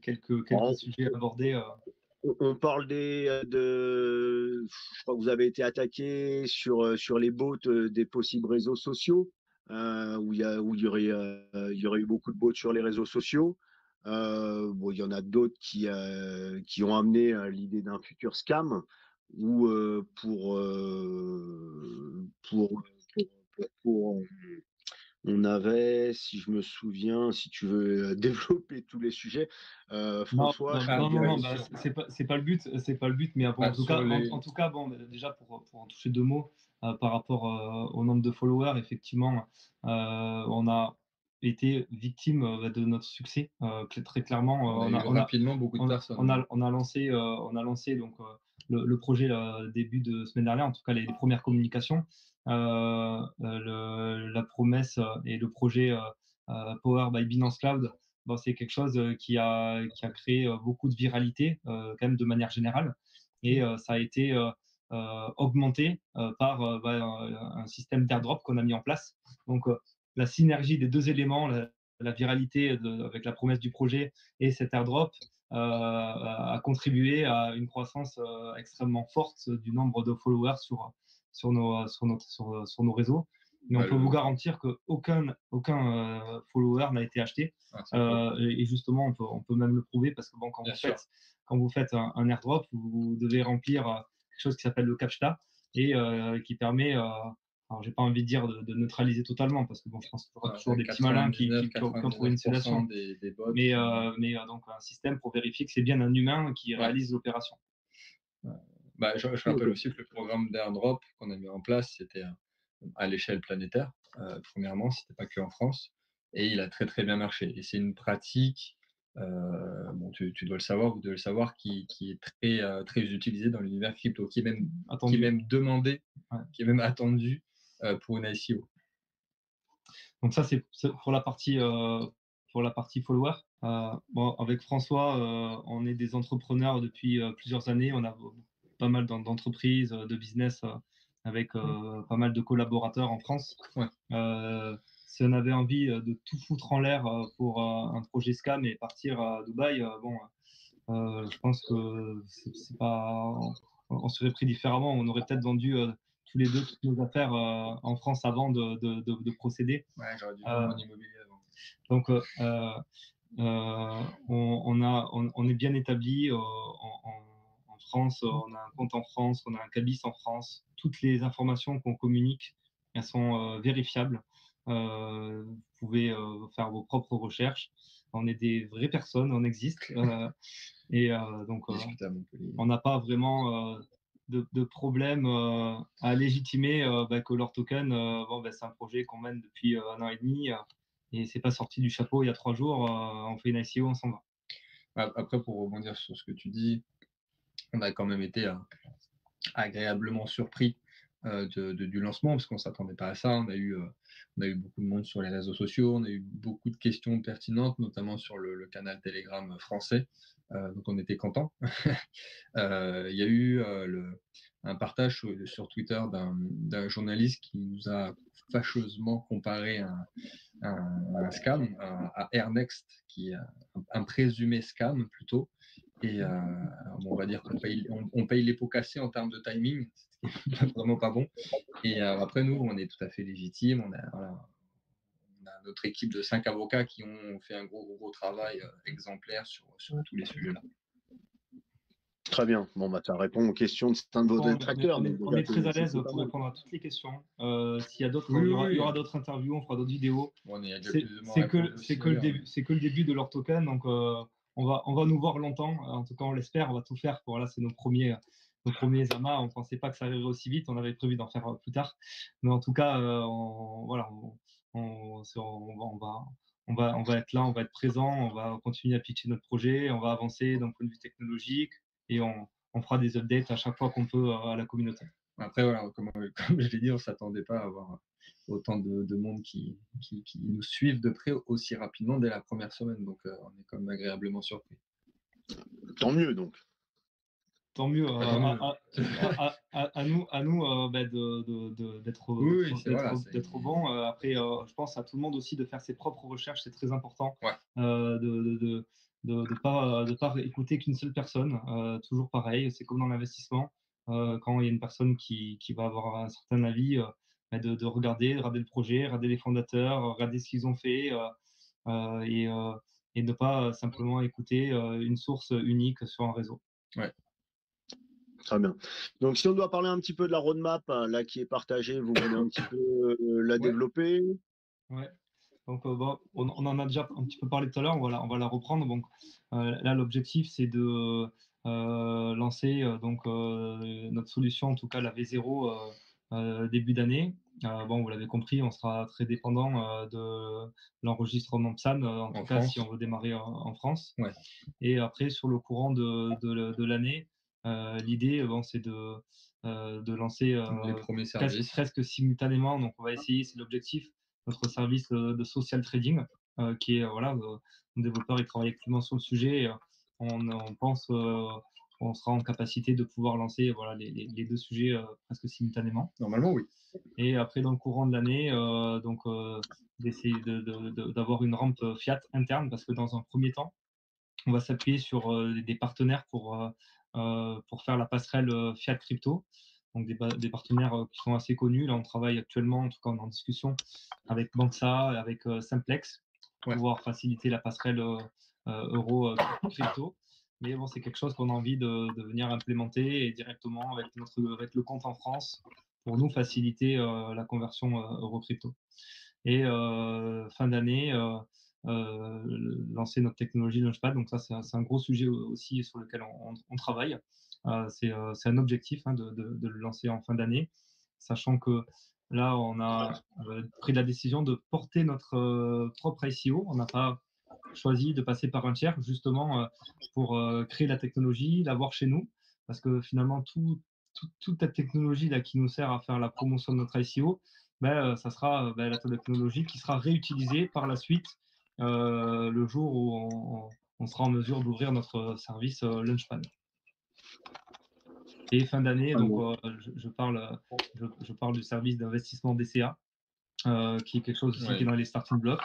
B: quelques sujets abordés.
E: On parle je crois que vous avez été attaqué sur les bots des possibles réseaux sociaux, où il y aurait eu beaucoup de bots sur les réseaux sociaux. Bon, il y en a d'autres qui ont amené l'idée d'un futur scam ou on avait, si je me souviens, si tu veux développer tous les sujets, François.
B: Non, c'est pas le but, mais bon, en tout cas, bon, déjà pour en toucher deux mots par rapport au nombre de followers, effectivement, on a été victime de notre succès. Très clairement,
C: On a eu rapidement beaucoup de personnes.
B: on a lancé donc, le projet début de semaine dernière, en tout cas les premières communications. La promesse et le projet Power by Binance Cloud, bon, c'est quelque chose qui a créé beaucoup de viralité quand même de manière générale. Et ça a été augmenté par un système d'airdrop qu'on a mis en place. Donc, la synergie des deux éléments, la viralité avec la promesse du projet et cet airdrop, a contribué à une croissance extrêmement forte du nombre de followers sur nos réseaux. Mais on peut vous garantir qu'aucun follower n'a été acheté. Et justement, on peut même le prouver parce que bon, quand vous faites un airdrop, vous devez remplir quelque chose qui s'appelle le CAPTCHA et qui permet, alors j'ai pas envie de dire de neutraliser totalement parce que bon, je pense qu'il y aura toujours des petits malins qui ont trouvé une solution. Mais donc un système pour vérifier que c'est bien un humain qui réalise l'opération.
C: Je rappelle aussi que le programme d'airdrop qu'on a mis en place, c'était à l'échelle planétaire. Premièrement, c'était pas que en France, et il a très très bien marché. Et c'est une pratique, tu dois le savoir, vous devez le savoir, qui est très très utilisée dans l'univers crypto, qui est même demandé, qui est même attendu pour une ICO.
B: Donc ça, c'est pour la partie follower. Avec François, on est des entrepreneurs depuis plusieurs années. On a pas mal d'entreprises, de business avec pas mal de collaborateurs en France. Si on avait envie de tout foutre en l'air pour un projet scam et partir à Dubaï, je pense que c'est pas, on serait pris différemment. On aurait peut-être vendu tous les deux toutes nos affaires en France avant de procéder.
C: Ouais, j'aurais dû vendre mon immobilier avant.
B: Donc, on est bien établi en France. On a un compte en France, on a un cabis en France. Toutes les informations qu'on communique, elles sont vérifiables. Vous pouvez faire vos propres recherches. On est des vraies personnes, on existe. Donc, on n'a pas vraiment de problème à légitimer que leur token, c'est un projet qu'on mène depuis 1 an et demi et c'est pas sorti du chapeau il y a 3 jours. On fait une ICO, on s'en va.
C: Après, pour rebondir sur ce que tu dis, on a quand même été agréablement surpris du lancement parce qu'on ne s'attendait pas à ça. On a eu beaucoup de monde sur les réseaux sociaux, on a eu beaucoup de questions pertinentes, notamment sur le canal Telegram français. Donc on était contents. Il y a eu un partage sur Twitter d'un journaliste qui nous a fâcheusement comparé un scam à Airnext, qui est un présumé scam plutôt. Et on va dire qu'on paye les pots cassés en termes de timing, c'est vraiment pas bon. Et après, nous, on est tout à fait légitime. On a notre équipe de 5 avocats qui ont fait un gros travail exemplaire sur tous les sujets-là.
E: Très bien. Bon, ça répond aux questions de certains de vos détracteurs.
B: On est très à l'aise pour répondre à toutes les questions. S'il y a d'autres, il y aura d'autres interviews, on fera d'autres vidéos. C'est que le début de leur token, donc on va nous voir longtemps. En tout cas, on l'espère. On va tout faire pour. Là, c'est nos premiers amas. On ne pensait pas que ça arriverait aussi vite. On avait prévu d'en faire plus tard. Mais en tout cas, on va être là, on va être présent, on va continuer à pitcher notre projet, on va avancer d'un point de vue technologique et on fera des updates à chaque fois qu'on peut à la communauté.
C: Après, voilà, comme je l'ai dit, on ne s'attendait pas à avoir autant de monde qui nous suivent de près aussi rapidement dès la première semaine. Donc, on est quand même agréablement surpris.
E: Tant mieux, donc.
B: Tant mieux. À nous d'être bon. Après, je pense à tout le monde aussi de faire ses propres recherches, c'est très important. De pas écouter qu'une seule personne. Toujours pareil, c'est comme dans l'investissement. Quand il y a une personne qui va avoir un certain avis, de regarder le projet, regarder les fondateurs, regarder ce qu'ils ont fait et ne pas simplement écouter une source unique sur un réseau.
C: Ouais.
E: Très bien. Donc, si on doit parler un petit peu de la roadmap là qui est partagée, vous voulez un petit peu la développer?
B: Ouais. Donc, on en a déjà un petit peu parlé tout à l'heure, on va la reprendre. Donc, là, l'objectif, c'est de lancer notre solution, en tout cas la V0, début d'année. Bon, vous l'avez compris, on sera très dépendant de l'enregistrement PSAN, en tout cas si on veut démarrer en France.
C: Ouais.
B: Et après, sur le courant de l'année, l'idée, bon, c'est de lancer
C: Les premiers services.
B: presque simultanément. Donc, on va essayer, c'est l'objectif, notre service de social trading, qui est, voilà, nos développeurs, ils travaillent activement sur le sujet. Et, on pense on sera en capacité de pouvoir lancer, voilà, les deux sujets presque simultanément.
C: Normalement, oui.
B: Et après, dans le courant de l'année, d'essayer d'avoir une rampe Fiat interne, parce que dans un premier temps, on va s'appuyer sur des partenaires pour faire la passerelle Fiat Crypto. Donc des partenaires qui sont assez connus. Là, on travaille actuellement, en tout cas, on est en discussion avec Banxa, avec Simplex, pour pouvoir faciliter la passerelle euro crypto. Mais bon, c'est quelque chose qu'on a envie de venir implémenter et directement avec le compte en France pour nous faciliter la conversion euro-crypto. Et fin d'année, lancer notre technologie Launchpad. Donc ça, c'est un gros sujet aussi sur lequel on travaille. C'est un objectif, hein, de le lancer en fin d'année, sachant que là, on a pris la décision de porter notre propre ICO. On n'a pas choisi de passer par un tiers, justement, pour créer la technologie, l'avoir chez nous, parce que finalement, toute la technologie là, qui nous sert à faire la promotion de notre ICO, ça sera la technologie qui sera réutilisée par la suite le jour où on sera en mesure d'ouvrir notre service Launchpad. Et fin d'année, donc je parle du service d'investissement DCA, qui est quelque chose aussi qui est dans les starting blocks,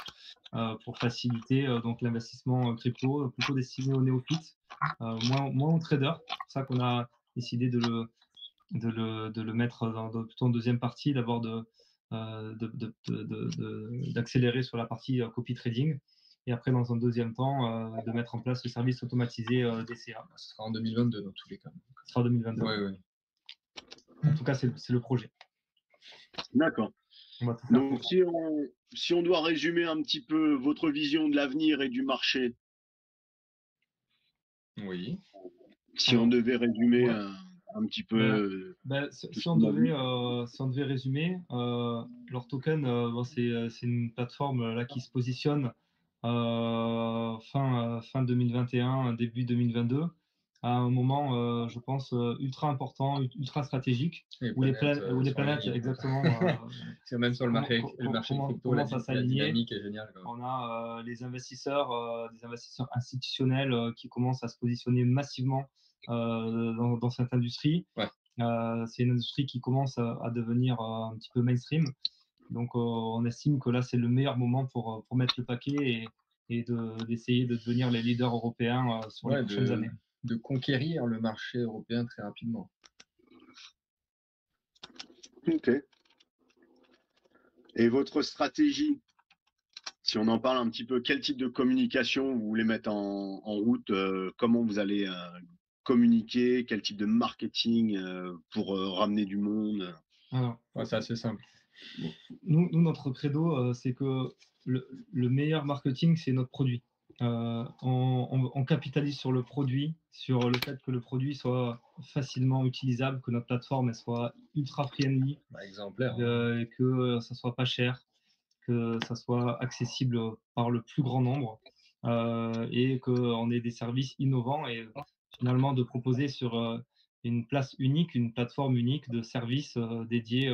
B: pour faciliter donc l'investissement crypto, plutôt destiné aux néophytes, moins aux traders. C'est pour ça qu'on a décidé de le mettre plutôt en deuxième partie, d'abord d'accélérer sur la partie copy trading, et après dans un deuxième temps de mettre en place le service automatisé DCA.
C: Ce sera en 2022 dans tous les cas.
B: Ce sera en 2022.
C: Oui.
B: En tout cas, c'est le projet.
E: D'accord. Donc, si on doit résumer un petit peu votre vision de l'avenir et du marché.
C: Oui.
E: Si on devait résumer un petit peu.
B: Si on devait résumer, leur token, c'est une plateforme là qui se positionne fin 2021, début 2022, à un moment, je pense, ultra important, ultra stratégique, où les planètes, exactement.
C: C'est même sur le marché crypto, la dynamique est géniale.
B: On a les investisseurs, des investisseurs institutionnels qui commencent à se positionner massivement dans cette industrie.
C: Ouais.
B: C'est une industrie qui commence à devenir un petit peu mainstream. Donc, on estime que là, c'est le meilleur moment pour mettre le paquet et d'essayer de devenir les leaders européens sur les prochaines années.
C: De conquérir le marché européen très rapidement.
E: Ok. Et votre stratégie, si on en parle un petit peu, quel type de communication vous voulez mettre en route, comment vous allez communiquer, quel type de marketing pour ramener du monde?
B: Alors,
C: c'est assez simple.
B: Nous, notre credo, c'est que le meilleur marketing, c'est notre produit. On capitalise sur le produit, sur le fait que le produit soit facilement utilisable, que notre plateforme elle soit ultra friendly,
C: exemplaire,
B: que ça soit pas cher, que ça soit accessible par le plus grand nombre, et qu'on ait des services innovants, et finalement de proposer sur une place unique, une plateforme unique de services dédiés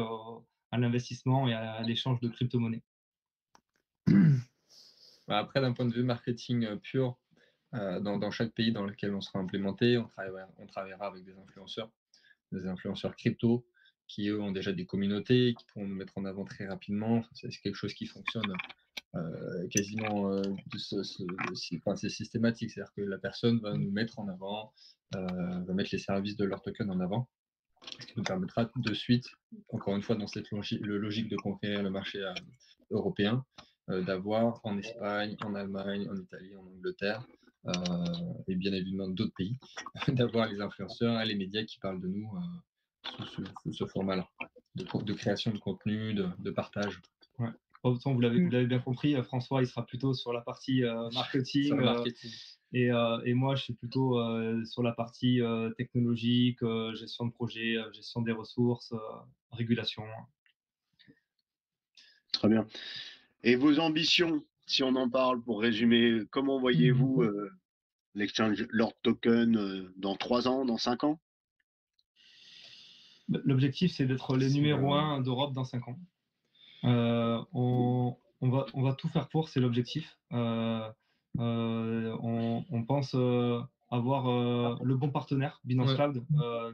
B: à l'investissement et à l'échange de crypto-monnaies.
C: Après, d'un point de vue marketing pur, dans chaque pays dans lequel on sera implémenté, on travaillera avec des influenceurs crypto qui, eux, ont déjà des communautés, qui pourront nous mettre en avant très rapidement. C'est quelque chose qui fonctionne quasiment, c'est systématique. C'est-à-dire que la personne va nous mettre en avant, va mettre les services de leur token en avant, ce qui nous permettra de suite, encore une fois, dans cette logique de conquérir le marché européen, d'avoir en Espagne, en Allemagne, en Italie, en Angleterre, et bien évidemment d'autres pays, d'avoir les influenceurs et les médias qui parlent de nous sous ce format-là, de création de contenu, de partage.
B: Ouais. Vous l'avez bien compris, François, il sera plutôt sur la partie marketing.
C: Sur le marketing.
B: Et moi, je suis plutôt sur la partie technologique, gestion de projet, gestion des ressources, régulation.
E: Très bien. Et vos ambitions, si on en parle pour résumer, comment voyez-vous l'exchange Lord Token dans 3 ans, dans 5 ans?
B: L'objectif, c'est d'être les numéro 1 d'Europe dans 5 ans. On va tout faire pour, c'est l'objectif. On pense avoir le bon partenaire, Binance Cloud,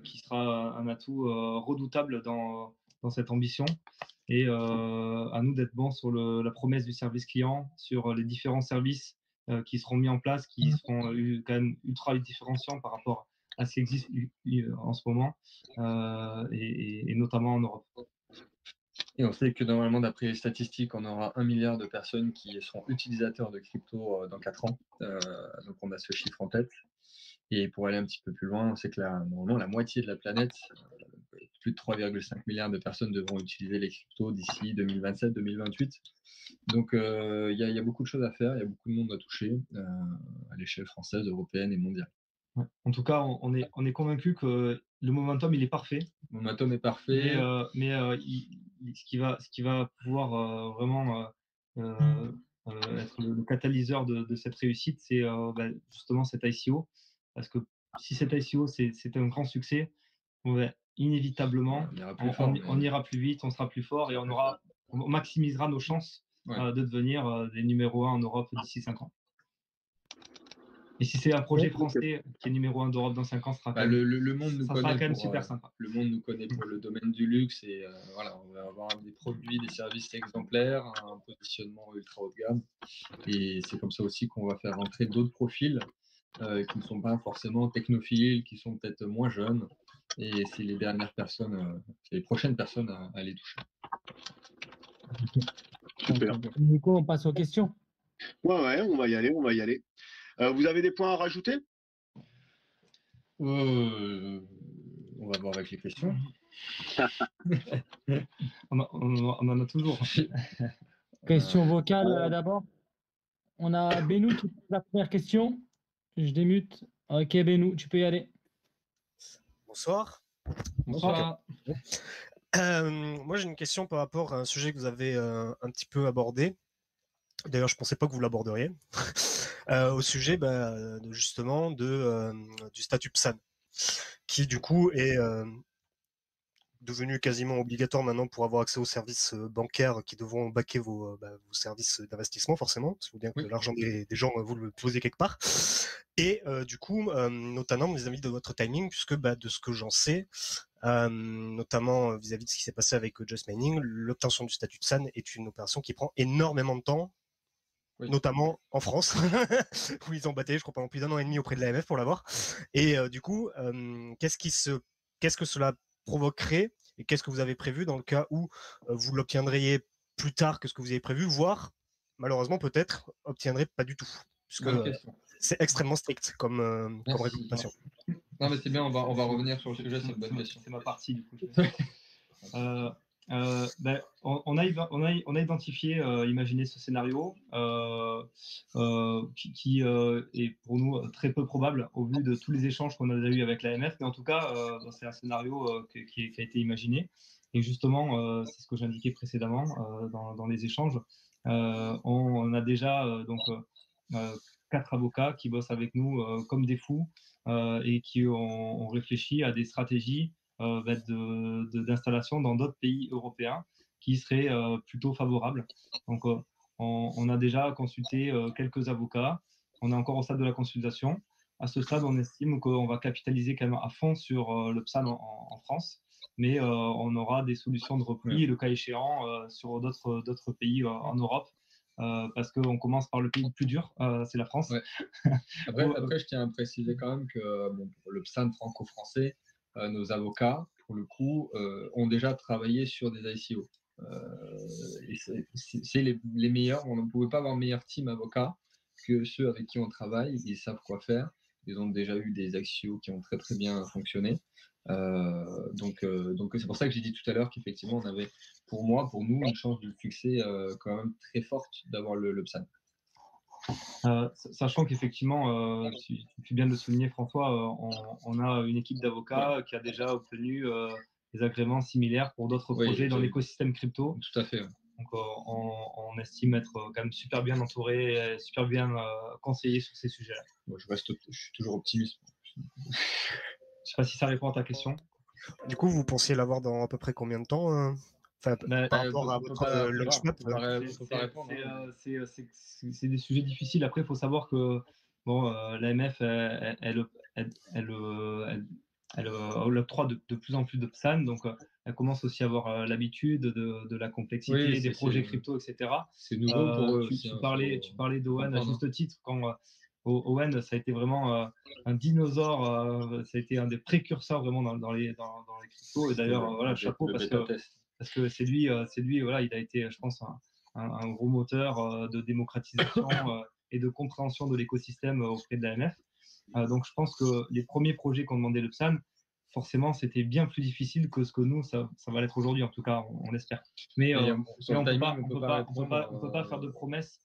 B: qui sera un atout redoutable dans cette ambition. Et à nous d'être bons sur la promesse du service client, sur les différents services qui seront mis en place, qui seront quand même ultra différenciants par rapport à ce qui existe en ce moment, et notamment en Europe.
C: Et on sait que normalement, d'après les statistiques, on aura 1 milliard de personnes qui seront utilisateurs de crypto dans 4 ans. Donc on a ce chiffre en tête. Et pour aller un petit peu plus loin, on sait que normalement, la moitié de la planète, plus de 3,5 milliards de personnes devront utiliser les cryptos d'ici 2027-2028. Donc il y a beaucoup de choses à faire, il y a beaucoup de monde à toucher à l'échelle française, européenne et mondiale.
B: Ouais. En tout cas, on est convaincu que le momentum, il est parfait.
C: Le momentum est parfait.
B: Mais ce qui va pouvoir vraiment être le catalyseur de cette réussite, c'est justement cet ICO. Parce que si cet ICO, c'était un grand succès, inévitablement, on ira plus vite, on sera plus fort et on maximisera nos chances de devenir des numéros 1 en Europe d'ici 5 ans. Et si c'est un projet français qui est numéro 1 d'Europe dans 5 ans,
C: le monde nous connaît
B: quand même super sympa.
C: Le monde nous connaît pour le domaine du luxe et voilà, on va avoir des produits, des services exemplaires, un positionnement ultra haut de gamme. Et c'est comme ça aussi qu'on va faire rentrer d'autres profils qui ne sont pas forcément technophiles, qui sont peut-être moins jeunes. Et c'est les dernières personnes, c'est les prochaines personnes à les toucher.
E: Super.
F: Nico, on passe aux questions.
E: Ouais, on va y aller, vous avez des points à rajouter?
C: On va voir avec les questions.
B: on en a toujours.
F: Question vocale d'abord. On a Benou qui pose la première question. Je démute. Ok, Benou, tu peux y aller.
G: Bonsoir.
B: Bonsoir.
G: Moi, j'ai une question par rapport à un sujet que vous avez un petit peu abordé. D'ailleurs, je ne pensais pas que vous l'aborderiez. Au sujet justement du statut PSAN, qui du coup est devenu quasiment obligatoire maintenant pour avoir accès aux services bancaires qui devront backer vos services d'investissement, forcément, parce qu'il faut bien que l'argent des gens, vous le posez quelque part. Et du coup, notamment vis-à-vis de votre timing, puisque de ce que j'en sais, notamment vis-à-vis de ce qui s'est passé avec Just Mining, l'obtention du statut de SAN est une opération qui prend énormément de temps, notamment en France, où ils ont battu, je crois, pendant plus d'1 an et demi auprès de l'AMF pour l'avoir. Et du coup, qu'est-ce que cela provoquerait et qu'est-ce que vous avez prévu dans le cas où vous l'obtiendriez plus tard que ce que vous avez prévu, voire malheureusement peut-être obtiendrez pas du tout, puisque c'est extrêmement strict comme réglementation.
C: Non mais c'est bien, on va revenir sur le sujet, c'est une bonne question.
B: C'est ma partie du coup. On a identifié, imaginé ce scénario qui est pour nous très peu probable au vu de tous les échanges qu'on a déjà eu avec l'AMF, mais en tout cas, c'est un scénario qui a été imaginé. Et justement, c'est ce que j'indiquais précédemment dans les échanges. On a déjà 4 avocats qui bossent avec nous comme des fous et qui ont réfléchi à des stratégies d'installation dans d'autres pays européens qui seraient plutôt favorables. Donc, on a déjà consulté quelques avocats. On est encore au stade de la consultation. À ce stade, on estime qu'on va capitaliser quand même à fond sur le PSAN en France, mais on aura des solutions de repli, le cas échéant, sur d'autres pays en Europe. Parce qu'on commence par le pays le plus dur, c'est la France.
C: Après, je tiens à préciser quand même que pour le PSAN franco-français, nos avocats, pour le coup, ont déjà travaillé sur des ICO. C'est les meilleurs. On ne pouvait pas avoir meilleur team avocat que ceux avec qui on travaille. Ils savent quoi faire. Ils ont déjà eu des ICO qui ont très très bien fonctionné. Donc c'est pour ça que j'ai dit tout à l'heure qu'effectivement on avait, pour nous, une chance de succès quand même très forte d'avoir le PSAN.
B: Sachant qu'effectivement, tu viens de le souligner François, on a une équipe d'avocats qui a déjà obtenu des agréments similaires pour d'autres projets dans l'écosystème crypto.
C: Tout à fait.
B: Donc, on estime être quand même super bien entouré, super bien conseillé sur ces sujets-là.
C: Moi, je suis toujours optimiste.
B: Je ne sais pas si ça répond à ta question.
G: Du coup, vous pensiez l'avoir dans à peu près combien de temps Enfin, par rapport à votre launchpad
B: c'est des sujets difficiles. Après, il faut savoir que bon, l'AMF, elle octroie de plus en plus de PSAN, donc elle commence aussi à avoir l'habitude de la complexité, des projets crypto, etc.
C: C'est nouveau pour eux.
B: Tu parlais d'Owen à juste titre. Quand Owen, ça a été vraiment un dinosaure, ça a été un des précurseurs vraiment dans les cryptos. Et d'ailleurs, voilà, chapeau parce que c'est lui, voilà, il a été, je pense, un gros moteur de démocratisation et de compréhension de l'écosystème auprès de l'AMF. Donc, je pense que les premiers projets qu'on demandait le PSAN, forcément, c'était bien plus difficile que ce que nous, ça va l'être aujourd'hui, en tout cas, on l'espère. Mais on ne peut pas faire de promesses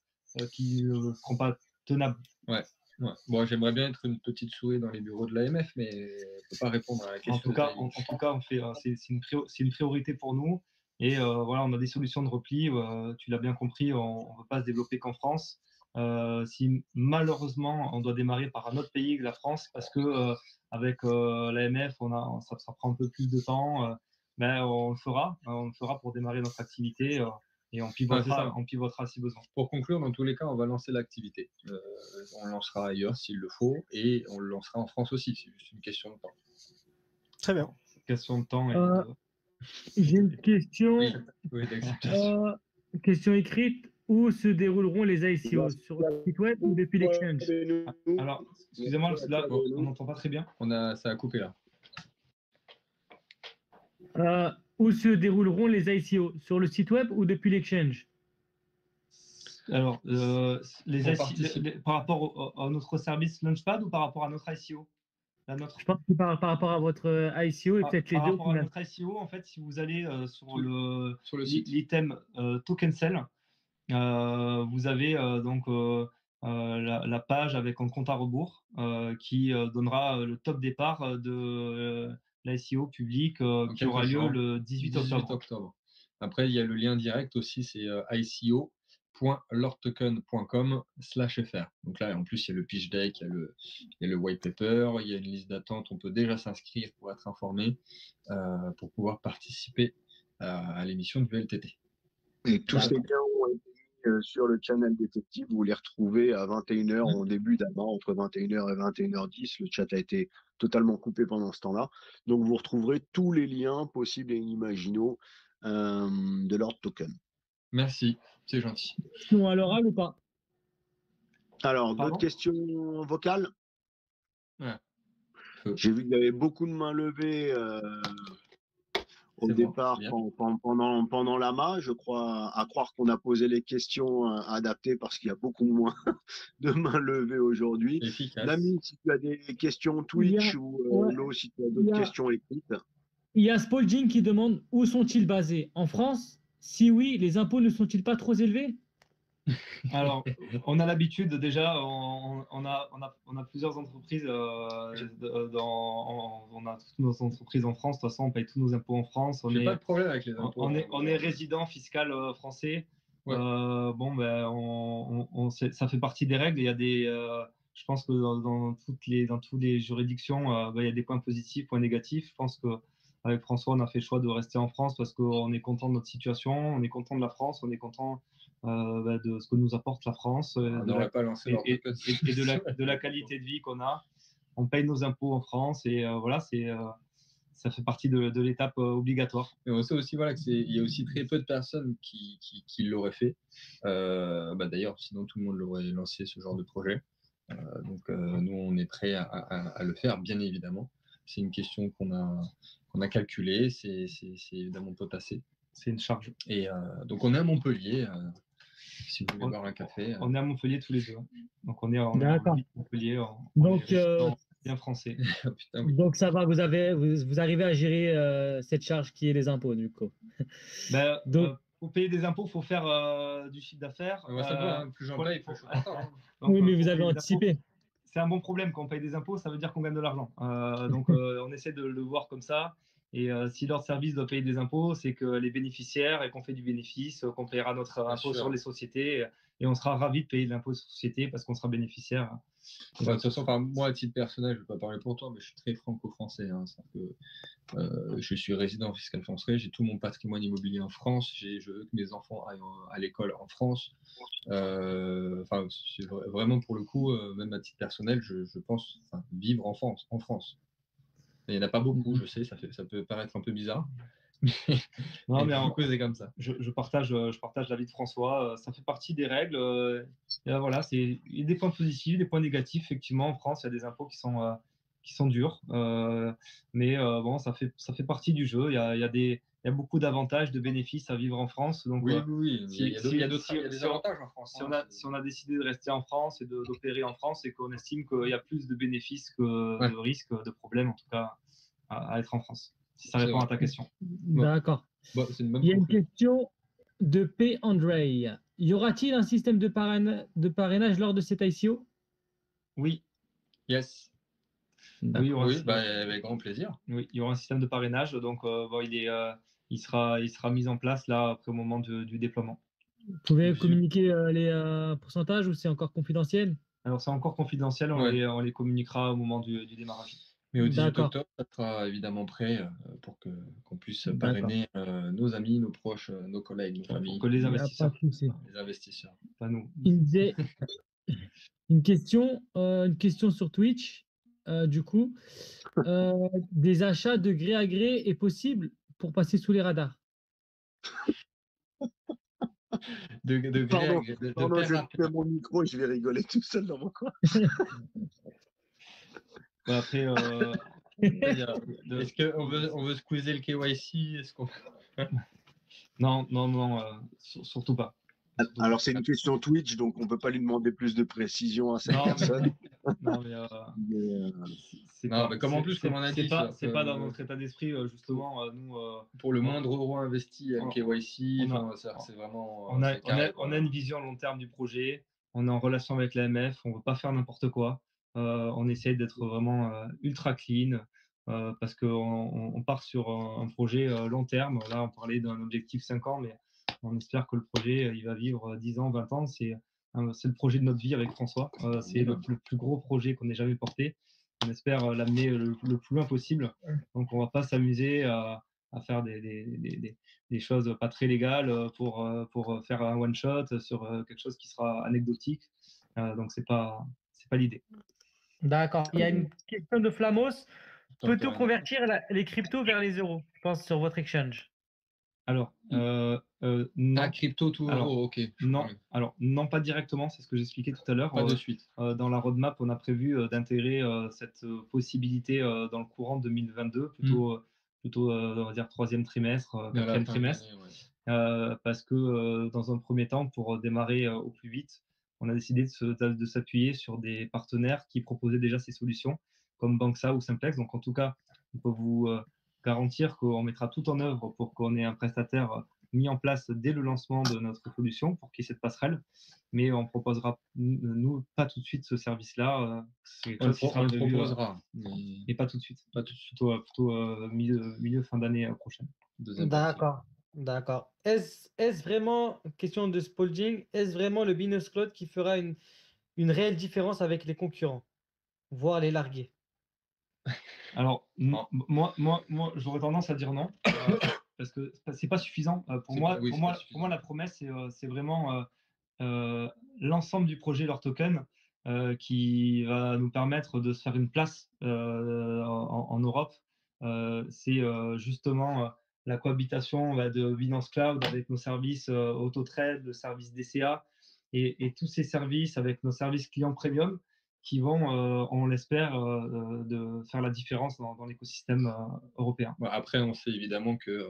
B: qui ne seront pas tenables.
C: Ouais. Bon, j'aimerais bien être une petite souris dans les bureaux de l'AMF, mais on ne peut pas répondre à la question.
B: En tout cas, c'est une priorité pour nous. Et voilà, on a des solutions de repli. Tu l'as bien compris, on ne veut pas se développer qu'en France. Si malheureusement on doit démarrer par un autre pays que la France, parce que avec l'AMF, ça prend un peu plus de temps, ben, on le fera pour démarrer notre activité. Et on pivotera si besoin.
C: Pour conclure, dans tous les cas, on va lancer l'activité. On lancera ailleurs s'il le faut, et on le lancera en France aussi. C'est juste une question de temps.
G: Très bien.
B: Question de temps.
F: J'ai une question.
C: Oui,
F: question écrite. Où se dérouleront les ICO? Sur le site web ou depuis l'exchange?
B: Alors, excusez-moi, là, on n'entend pas très bien.
C: Ça a coupé là.
F: Où se dérouleront les ICO? Sur le site web ou depuis l'exchange?
B: Alors, par rapport à notre service Launchpad ou par rapport à notre ICO?
F: Je pense que par rapport à votre ICO et peut-être les deux.
B: Par rapport à notre ICO, en fait, si vous allez sur l'item Token Sell, vous avez donc la page avec un compte à rebours qui donnera le top départ de l'ICO public qui aura lieu le 18 octobre.
C: Après, il y a le lien direct aussi, c'est ico.lordtoken.com/fr. Donc là, en plus, il y a le pitch deck, il y a le white paper, il y a une liste d'attente. On peut déjà s'inscrire pour être informé, pour pouvoir participer à l'émission du VLTT.
E: Et tous ces liens ont été mis sur le channel détective. Vous les retrouvez à 21h en début d'avant, entre 21h et 21h10. Le chat a été totalement coupé pendant ce temps-là. Donc, vous retrouverez tous les liens possibles et inimaginaux de Lord Token.
C: Merci, c'est gentil.
F: Question à l'oral ou pas?
E: Alors, d'autres questions vocales? J'ai vu qu'il y avait beaucoup de mains levées au départ pendant l'AMA. Je crois, à croire qu'on a posé les questions adaptées parce qu'il y a beaucoup moins de mains levées aujourd'hui. Nami, si tu as des questions Twitch ou Lo, si tu as d'autres questions écrites.
F: Il y a Spoljing qui demande où sont-ils basés? En France? Si oui, les impôts ne sont-ils pas trop élevés?
B: Alors, on a l'habitude déjà, on a plusieurs entreprises, on a toutes nos entreprises en France, de toute façon on paye tous nos impôts en France.
C: J'ai pas de problème avec les impôts.
B: On est résident fiscal français. Ouais. Bon, ben, ça fait partie des règles. Il y a je pense que dans toutes les juridictions, il y a des points positifs, points négatifs. Je pense qu'avec François, on a fait le choix de rester en France parce qu'on est content de notre situation, on est content de la France, on est content de ce que nous apporte la France et de la qualité de vie qu'on a. On paye nos impôts en France et voilà, ça fait partie de l'étape obligatoire.
C: Et on sait aussi qu'il y a aussi très peu de personnes qui l'auraient fait. D'ailleurs, sinon tout le monde l'aurait lancé ce genre de projet. Donc nous, on est prêt à le faire, bien évidemment. C'est une question qu'on a calculée, c'est évidemment potassé.
B: C'est une charge.
C: Et donc on est à Montpellier. Si vous voulez boire un café.
B: On est à Montpellier tous les deux. Donc on est à Montpellier. Bien français.
F: Putain, oui. Donc ça va, vous arrivez à gérer cette charge qui est les impôts du coup.
B: Pour payer des impôts, il faut faire du chiffre d'affaires.
C: Plus j'en paye, plus je suis content.
F: Oui, mais vous avez anticipé.
B: C'est un bon problème quand on paye des impôts, ça veut dire qu'on gagne de l'argent. Donc on essaie de le voir comme ça. Et si leur service doit payer des impôts, c'est que les bénéficiaires et qu'on fait du bénéfice, qu'on paiera notre impôt sur les sociétés et on sera ravis de payer de l'impôt sur société parce qu'on sera bénéficiaire.
C: De toute façon, moi, à titre personnel, je ne vais pas parler pour toi, mais je suis très franco-français. Hein, je suis résident fiscal français, j'ai tout mon patrimoine immobilier en France, je veux que mes enfants aillent à l'école en France. Vraiment, pour le coup, même à titre personnel, je pense vivre en France. Il n'y en a pas beaucoup, je sais, ça peut paraître un peu bizarre.
B: Non, mais
C: c'est comme ça.
B: Je partage l'avis de François. Ça fait partie des règles. Voilà, il y a des points positifs, des points négatifs. Effectivement, en France, il y a des impôts qui sont durs. Mais bon, ça fait partie du jeu. Il y a beaucoup d'avantages, de bénéfices à vivre en France. Donc,
C: oui. Il y a des avantages en France.
B: Si on a décidé de rester en France et d'opérer en France et qu'on estime qu'il y a plus de bénéfices que de risques, de problèmes, en tout cas, à être en France. Si ça répond à ta question.
F: D'accord.
C: Bon,
F: il y a une question de P. Andrei. Y aura-t-il un système de parrainage lors de cet ICO?
B: Oui.
C: Yes.
B: Oui,
C: avec grand plaisir.
B: Oui, il y aura un système de parrainage. Donc, il sera mis en place là après au moment du déploiement.
F: Vous pouvez communiquer les pourcentages ou c'est encore confidentiel?
B: Alors, c'est encore confidentiel. On les communiquera au moment du démarrage.
C: Mais au 18 octobre, ça sera évidemment prêt pour qu'on puisse parrainer nos amis, nos proches, nos collègues, nos familles.
B: Pour que les investisseurs.
C: Les investisseurs.
B: Pas nous.
F: Il disait une question sur Twitch, du coup. Des achats de gré à gré est possible pour passer sous les radars?
E: Pardon, je fais mon micro et je vais rigoler tout seul dans mon coin.
B: Après,
C: est-ce qu'on veut squeezer le KYC?
B: Non, surtout pas.
E: Alors, c'est une question Twitch, donc on ne peut pas lui demander plus de précision à cette personne.
C: Mais comme on a dit,
B: c'est pas dans notre état d'esprit, justement. Nous,
C: pour le moindre euro investi, KYC, c'est vraiment.
B: On a une vision à long terme du projet. On est en relation avec l'AMF. On ne veut pas faire n'importe quoi. On essaye d'être vraiment ultra clean parce qu'on part sur un projet long terme. Là, on parlait d'un objectif 5 ans, mais on espère que le projet il va vivre 10 ans, 20 ans. C'est le projet de notre vie avec François. C'est le plus gros projet qu'on ait jamais porté. On espère l'amener le plus loin possible. Donc, on ne va pas s'amuser à faire des choses pas très légales pour faire un one-shot sur quelque chose qui sera anecdotique. Donc, c'est pas l'idée.
F: D'accord. Il y a une question de Flamos. Peut-on convertir les cryptos vers les euros, je pense, sur votre exchange?
B: Alors, non.
C: Crypto tout euro, ok.
B: Non, alors non, pas directement, c'est ce que j'expliquais tout à l'heure.
C: Pas de suite.
B: Dans la roadmap, on a prévu d'intégrer cette possibilité dans le courant 2022, plutôt on va dire troisième trimestre, quatrième trimestre, parce que dans un premier temps, pour démarrer au plus vite, on a décidé de s'appuyer sur des partenaires qui proposaient déjà ces solutions, comme Banxa ou Simplex. Donc en tout cas, on peut vous garantir qu'on mettra tout en œuvre pour qu'on ait un prestataire mis en place dès le lancement de notre solution pour qu'il y ait cette passerelle. Mais on proposera, nous, pas tout de suite ce service-là.
C: On le proposera.
B: Mais pas tout de suite. Plutôt milieu, fin d'année prochaine.
F: D'accord. Est-ce vraiment, question de Spalding, est-ce vraiment le Binance Cloud qui fera une réelle différence avec les concurrents, voire les larguer?
B: Alors, moi, j'aurais tendance à dire non, parce que c'est pas suffisant. Pour moi, la promesse, c'est vraiment l'ensemble du projet Leur Token qui va nous permettre de se faire une place en Europe. C'est justement la cohabitation de Binance Cloud avec nos services AutoTrade, le service DCA et tous ces services avec nos services clients premium qui vont, on l'espère, de faire la différence dans l'écosystème européen.
C: Après, on sait évidemment que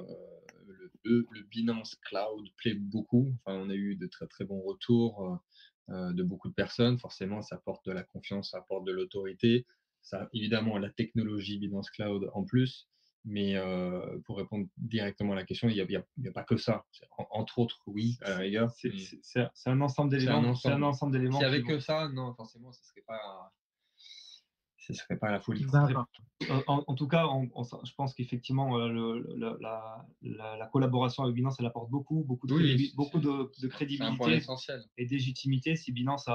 C: le Binance Cloud plaît beaucoup. Enfin, on a eu de très très bons retours de beaucoup de personnes. Forcément, ça apporte de la confiance, ça apporte de l'autorité. Ça, évidemment, la technologie Binance Cloud en plus. Mais pour répondre directement à la question, il n'y a pas que ça. Entre autres, oui, à la rigueur.
B: C'est un ensemble d'éléments.
C: S'il n'y avait que ça, non, forcément, ce serait pas. ce serait pas la folie.
F: D'accord.
B: En tout cas, je pense qu'effectivement, la collaboration avec Binance, elle apporte beaucoup de
C: Oui, c'est un point
B: crédibilité
C: essentiel.
B: et de légitimité. Si Binance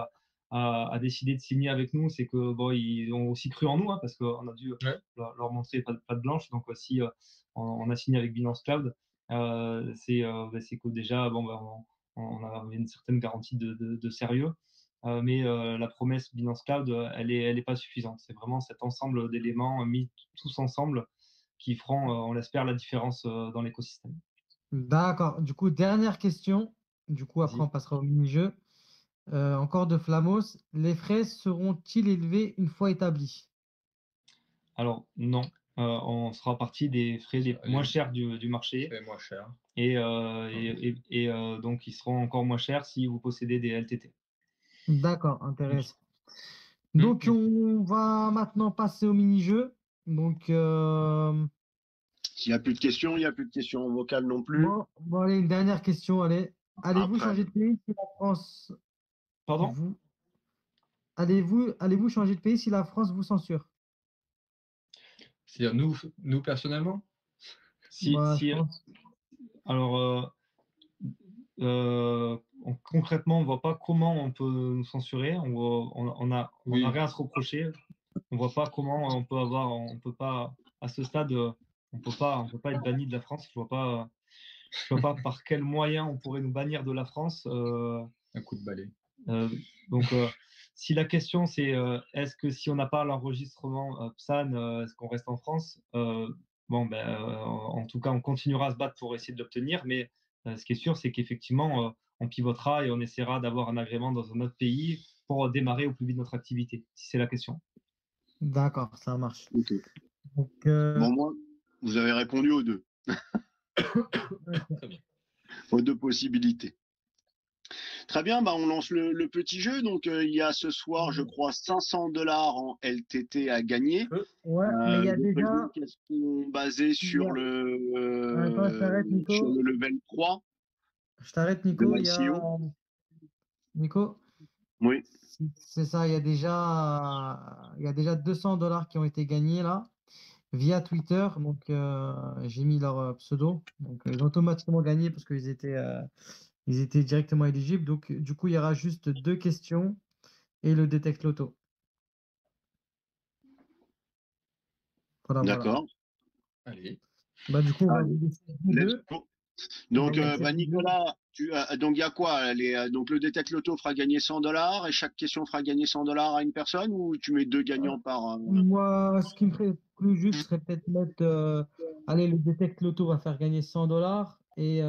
B: a décidé de signer avec nous, c'est que bon, ils ont aussi cru en nous, hein, parce qu'on a dû
C: Ouais.
B: leur montrer pas de blanche. Donc, si on a signé avec Binance Cloud, c'est que déjà, bon, on a une certaine garantie de sérieux. Mais la promesse Binance Cloud, elle est pas suffisante. C'est vraiment cet ensemble d'éléments mis tous ensemble qui feront, on l'espère, la différence dans l'écosystème.
F: D'accord. Du coup, dernière question. Du coup, après,
B: Vas-y.
F: on passera au mini-jeu. Encore de Flamos. Les frais seront-ils élevés une fois établis?
B: Alors, non. On sera parti des frais les moins chers du marché.
C: C'est moins cher.
B: Et donc, ils seront encore moins chers si vous possédez des LTT.
F: D'accord, intéressant. Donc, on va maintenant passer au mini-jeu. Donc,
E: S'il n'y a plus de questions, il n'y a plus de questions vocales non plus.
F: bon, allez, une dernière question. Allez. Allez-vous
E: Après.
F: changer de pays si la France
B: Pardon?
F: Allez-vous changer de pays si la France vous censure?
C: C'est-à-dire nous personnellement?
F: Je pense.
B: Alors, concrètement, on ne voit pas comment on peut nous censurer. On n'a rien à se reprocher. On ne voit pas comment on peut pas, à ce stade, on peut pas être banni de la France. Je vois pas par quel moyen on pourrait nous bannir de la France.
C: Un coup de balai.
B: Donc, si la question c'est est-ce que si on n'a pas l'enregistrement PSAN, est-ce qu'on reste en France? En tout cas, on continuera à se battre pour essayer de l'obtenir, mais ce qui est sûr, c'est qu'effectivement, on pivotera et on essaiera d'avoir un agrément dans un autre pays pour démarrer au plus vite notre activité, si c'est la question.
F: D'accord, ça marche.
E: Ok.
F: Donc,
E: Bon, moi, vous avez répondu aux deux. Aux deux possibilités. Très bien, bah on lance le petit jeu. Donc, il y a ce soir, je crois, 500 $ en LTT à gagner.
F: Ouais, mais il y a déjà.
E: Une question basée sur
F: Attends, je t'arrête, Nico.
E: sur le level 3.
F: Je t'arrête, Nico. Il y a. Nico?
E: Oui.
F: C'est ça, il y a déjà 200 $ qui ont été gagnés là, via Twitter. Donc, j'ai mis leur pseudo. Donc, ils ont automatiquement gagné parce qu'ils étaient directement éligibles. Donc, du coup, il y aura juste 2 questions et le détecte loto. Voilà,
E: D'accord.
C: Allez.
F: Bah, du coup, on va vous laisser vous
E: Let's
F: deux.
E: go. Donc,
F: On va laisser vous deux.
E: Nicolas, donc il y a quoi? Donc, le détecte loto fera gagner 100 $ et chaque question fera gagner 100 $ à une personne, ou tu mets 2 gagnants par.
F: Moi, ce qui me ferait plus juste serait peut-être mettre. Allez, le détecte loto va faire gagner 100 $ et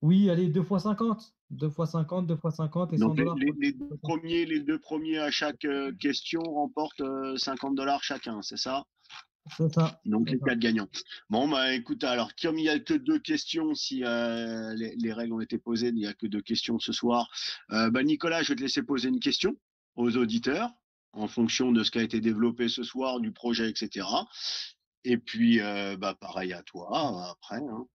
F: oui, allez, 2 fois 50. 2 fois 50, 2 fois 50 et 100
E: Donc,
F: $.
E: les deux premiers à chaque question remportent 50 $ chacun, c'est ça?
F: C'est ça.
E: Donc,
F: c'est
E: les
F: ça.
E: 4 gagnants. Bon, bah écoute, alors, comme il n'y a que 2 questions, si les règles ont été posées, il n'y a que 2 questions ce soir. Nicolas, je vais te laisser poser une question aux auditeurs en fonction de ce qui a été développé ce soir, du projet, etc. Et puis, pareil à toi après. Hein.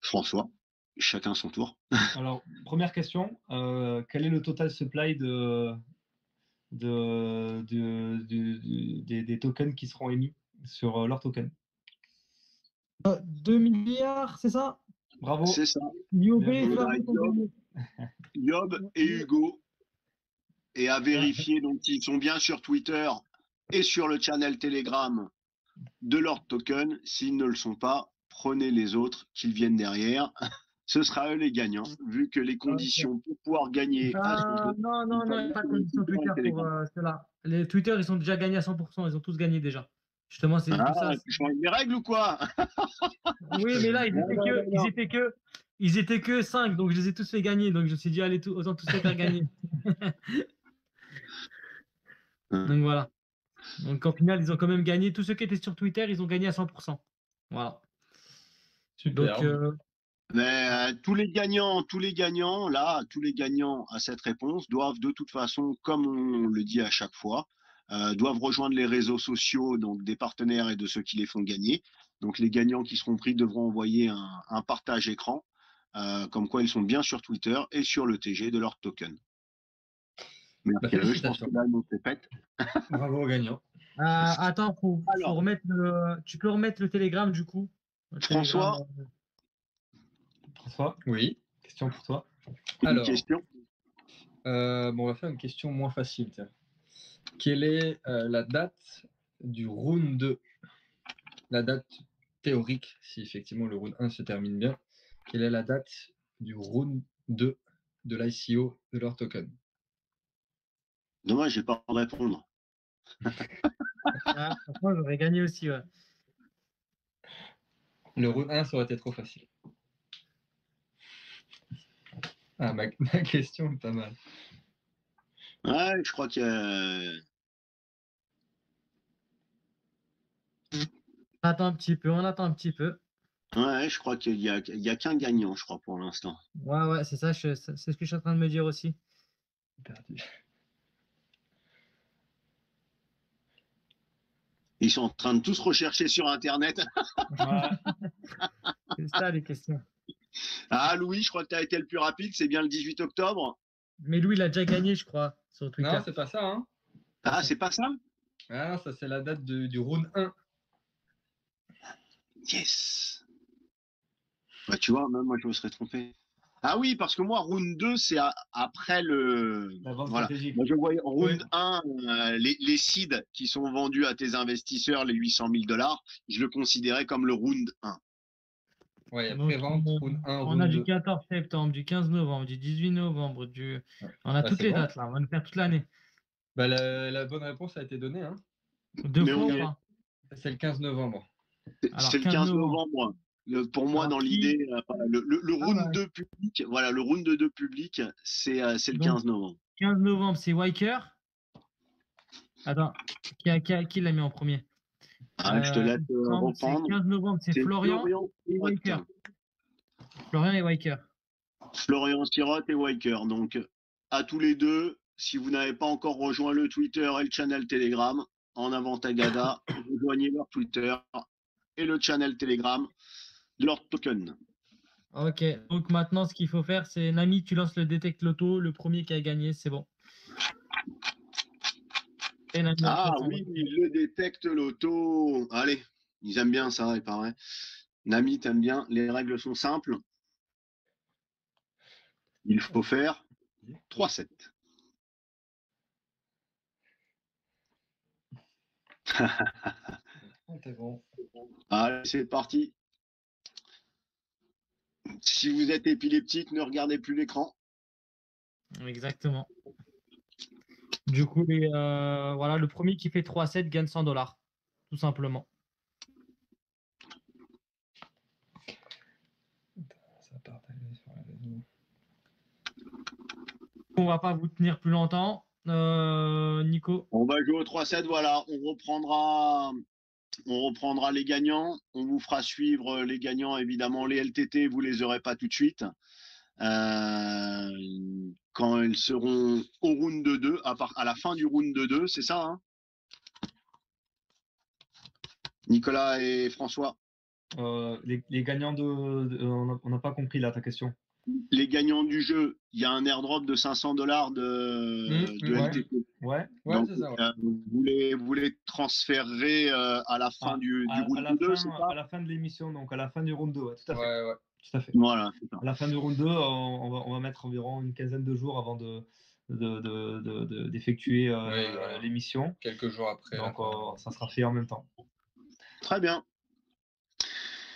E: François, chacun son tour.
B: Alors, première question, quel est le total supply des tokens qui seront émis sur leur token?
F: 2 milliards, c'est ça?
B: Bravo.
E: C'est ça.
F: Yob
E: et Hugo. Et à vérifier, donc ils sont bien sur Twitter et sur le channel Telegram de Lord Token. S'ils ne le sont pas, prenez les autres qu'ils viennent derrière. Ce sera eux les gagnants, vu que les conditions pour pouvoir gagner à son
F: non, il n'y a pas de condition Twitter pour cela. Les Twitter, ils sont déjà gagnés à 100%, ils ont tous gagné déjà. Justement, c'est tout ça.
E: Tu changes les règles ou quoi?
F: Oui, mais là, ils étaient que 5, donc je les ai tous fait gagner. Donc je me suis dit, allez, autant tous les faire gagner. Donc voilà. Donc en final, ils ont quand même gagné. Tous ceux qui étaient sur Twitter, ils ont gagné à 100%. Voilà.
C: Super.
F: Donc,
E: Mais tous les gagnants à cette réponse doivent de toute façon, comme on le dit à chaque fois, doivent rejoindre les réseaux sociaux donc des partenaires et de ceux qui les font gagner. Donc les gagnants qui seront pris devront envoyer un partage écran, comme quoi ils sont bien sur Twitter et sur le TG de leur token. Merci à eux, je pense
C: félicitations.
E: que là, nous, c'est fait.
C: Bravo aux gagnants.
F: Attends, faut
E: Alors.
F: remettre tu peux remettre le télégramme du coup. Le
E: François,
F: télégramme,
B: François,
C: Oui.
B: question pour toi.
E: une
C: Alors,
E: question.
C: bon, on va faire une question moins facile. Tiens. Quelle est la date du round 2? La date théorique, si effectivement le round 1 se termine bien. Quelle est la date du round 2 de l'ICO de leur token?
E: Dommage, je vais pas répondre.
F: franchement, j'aurais gagné aussi. Ouais.
C: Le round 1, ça aurait été trop facile. Ah, ma question est pas mal.
E: Ouais, je crois qu'il y a...
F: On attend un petit peu,
E: Ouais, je crois qu'il y a qu'un gagnant, je crois, pour l'instant.
F: Ouais, c'est ça, c'est ce que je suis en train de me dire aussi.
C: Perdu.
E: Ils sont en train de tous rechercher sur Internet.
B: Ouais.
F: C'est ça les questions.
E: Ah, Louis, je crois que tu as été le plus rapide. C'est bien le 18 octobre.
F: Mais Louis, il a déjà gagné, je crois, sur Twitter.
C: Non, c'est pas ça. Hein.
E: Ah, c'est pas ça?
C: Ah non, ça c'est la date du round 1.
E: Yes. Bah, tu vois, même moi, je me serais trompé. Ah oui, parce que moi, round 2, c'est après le...
B: La vente
E: Voilà.
B: stratégique.
E: Moi, je voyais round
C: Oui.
E: 1, les seeds qui sont vendus à tes investisseurs, les 800 000 $, je le considérais comme le round 1.
C: Ouais, il y a
F: Donc,
C: pré-vente, round 1,
F: on
C: round
F: a
C: 2.
F: du 14 septembre, du 15 novembre, du 18 novembre, on a
C: Bah,
F: toutes
C: c'est
F: les
C: bon.
F: dates là, on va nous faire toute l'année.
C: Bah, la bonne réponse a été donnée. Hein.
F: Deux
E: Mais
F: fois
E: on
F: ou
E: est-
F: pas?
C: C'est le 15 novembre.
F: Alors,
E: C'est le 15 novembre. Pour moi,
F: Alors,
E: dans l'idée, le round
F: bah.
E: 2 public, voilà, le round 2 public, c'est le
F: Donc,
E: 15 novembre.
F: 15 novembre, c'est Wiker. Attends, qui l'a mis en premier?
E: Ah, je te laisse
F: Novembre, c'est
E: reprendre.
F: 15 novembre, c'est
E: C'est
F: Florian et
E: Sirotte.
F: Wiker. Florian et Wiker.
E: Florian Sirotte et Wiker. Donc, à tous les deux, si vous n'avez pas encore rejoint le Twitter et le channel Telegram, en avant Tagada, rejoignez leur Twitter et le channel Telegram de leur token.
F: Ok, donc maintenant, ce qu'il faut faire, c'est Nami, tu lances le Detect Loto, le premier qui a gagné, c'est bon. Et Nami,
E: Ah
F: après,
E: oui, le détecte l'auto. Allez, ils aiment bien ça, il paraît. Nami, t'aimes bien. Les règles sont simples. Il faut faire 3-7.
C: C'est bon.
E: Allez, c'est parti. Si vous êtes épileptique, ne regardez plus l'écran.
F: Exactement. Du coup, voilà, le premier qui fait 3-7 gagne 100 $, tout simplement.
C: Ça partager sur la réseau.
F: On va pas vous tenir plus longtemps. Nico.
E: On va jouer au 3-7, voilà. On reprendra les gagnants. On vous fera suivre les gagnants, évidemment. Les LTT, vous les aurez pas tout de suite. Quand ils seront au round de 2, à la fin du round de 2, c'est ça, hein, Nicolas et François?
B: Les gagnants on n'a pas compris là ta question.
E: Les gagnants du jeu, il y a un airdrop de 500 $ de
B: ouais.
E: LTT.
B: Ouais.
E: Donc,
C: c'est ça. Ouais.
E: vous les transférerez à la fin du round 2, c'est ça?
B: À la fin de l'émission, donc à la fin du round 2, ouais, tout à fait.
C: Ouais.
B: Tout à fait.
E: Voilà, c'est ça.
B: À la fin du round 2, on va mettre environ une quinzaine de jours avant d'effectuer
C: voilà.
B: l'émission.
C: Quelques jours après.
B: Donc ça sera fait en même temps.
E: Très bien.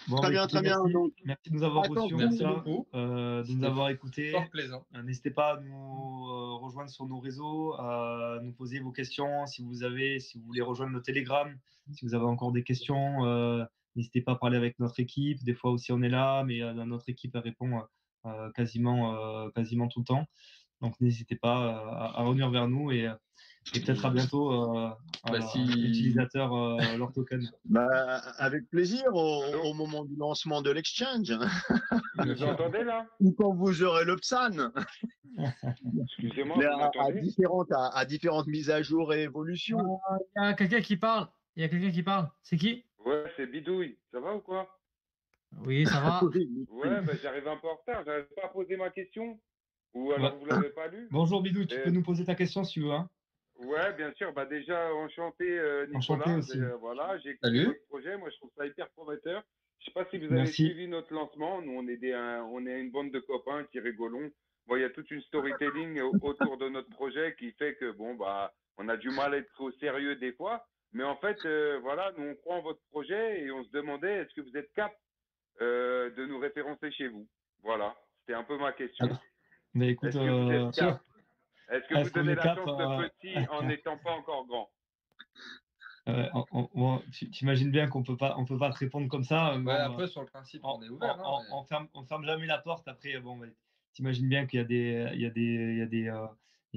B: Bon,
E: Très bien,
B: écoutez,
E: très bien. Donc,
B: merci de nous avoir
E: attends,
B: reçus,
C: merci
B: en tout cas,
C: beaucoup.
B: de nous avoir écoutés.
C: Fort plaisant.
B: N'hésitez pas à nous rejoindre sur nos réseaux, à nous poser vos questions si vous voulez rejoindre nos Telegram, si vous avez encore des questions, n'hésitez pas à parler avec notre équipe. Des fois aussi on est là, mais notre équipe elle répond quasiment tout le temps. Donc n'hésitez pas à revenir vers nous et peut-être à bientôt utilisateur leur token.
E: avec plaisir au moment du lancement de l'exchange.
H: Vous entendez là?
E: Ou quand vous aurez le PSAN.
H: Excusez-moi,
E: Mais
H: vous m'entendez?
E: à différentes mises à jour et évolutions.
F: Il y a quelqu'un qui parle. C'est qui?
H: Ouais, c'est Bidouille. Ça va ou quoi?
F: Oui, ça va.
H: Ouais, j'arrive un peu en retard. J'arrive pas à poser ma question. Ou alors vous l'avez pas lu?
B: Bonjour Bidou, tu peux nous poser ta question si tu veux. Hein.
H: Ouais, bien sûr. Bah déjà, enchanté Nicolas.
B: Enchanté aussi.
H: Voilà, j'ai écouté votre projet. Moi, je trouve ça hyper prometteur. Je sais pas si vous avez suivi notre lancement. Nous, on est une bande de copains qui rigolons. Bon, il y a toute une storytelling autour de notre projet qui fait que bon, bah, on a du mal à être au sérieux des fois. Mais en fait, voilà, nous, on croit en votre projet et on se demandait, est-ce que vous êtes cap de nous référencer chez vous? Voilà, c'était un peu ma question.
B: Mais écoute,
H: est-ce que vous êtes cap? Est-ce que vous donnez la chance de petit en n'étant pas encore grand?
B: Tu imagines bien qu'on peut pas te répondre comme ça.
C: Ouais, après, sur le principe, on est ouvert.
B: On ferme jamais la porte. Après, bon, t'imagines bien qu'il y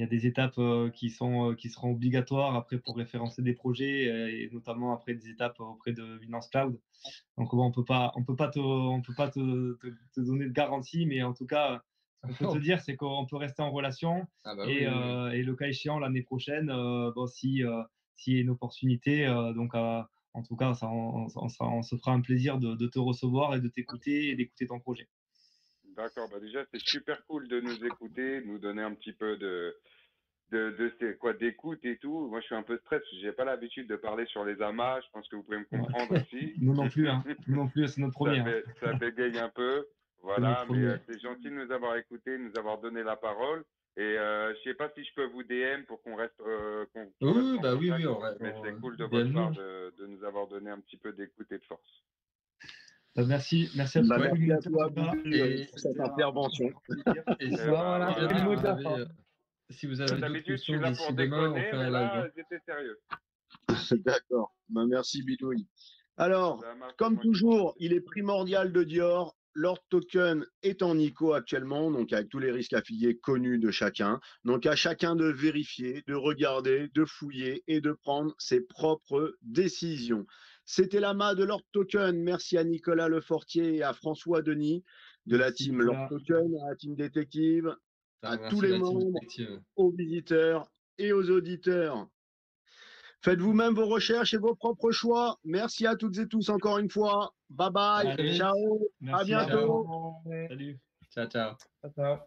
B: a des étapes qui seront obligatoires après pour référencer des projets et notamment après des étapes auprès de Binance Cloud. Donc bon, on peut pas te donner de garantie, mais en tout cas, ce qu'on peut te dire, c'est qu'on peut rester en relation et le cas échéant l'année prochaine, bon, s'il y a une opportunité, donc en tout cas, on se fera un plaisir de te recevoir et de t'écouter et d'écouter ton projet.
H: D'accord, bah déjà c'est super cool de nous écouter, de nous donner un petit peu d'écoute et tout. Moi je suis un peu stress, j'ai pas l'habitude de parler sur les amas, je pense que vous pouvez me comprendre aussi.
B: Nous non plus, hein. Nous non plus, c'est notre première.
H: Ça bégaye un peu, voilà, mais c'est gentil de nous avoir écoutés, de nous avoir donné la parole. Et je sais pas si je peux vous DM pour qu'on reste.
C: Oui,
H: mais c'est cool de votre part de nous avoir donné un petit peu d'écoute et de force.
B: Merci à toi
E: pour cette intervention.
C: Si vous avez d'autres questions d'ici demain, on fait un live.
H: J'étais sérieux.
E: D'accord. Merci Bidouille. Alors, comme toujours, il est primordial de dire, leur token est en ICO actuellement, donc avec tous les risques affiliés connus de chacun. Donc à chacun de vérifier, de regarder, de fouiller et de prendre ses propres décisions. C'était l'AMA de Lord Token. Merci à Nicolas Lefortier et à François Denis de la team Lord Token, à la team détective, à tous les membres, aux visiteurs et aux auditeurs. Faites vous-même vos recherches et vos propres choix. Merci à toutes et tous encore une fois. Bye bye. Ciao. À bientôt.
B: Salut.
C: Ciao.
F: Ciao.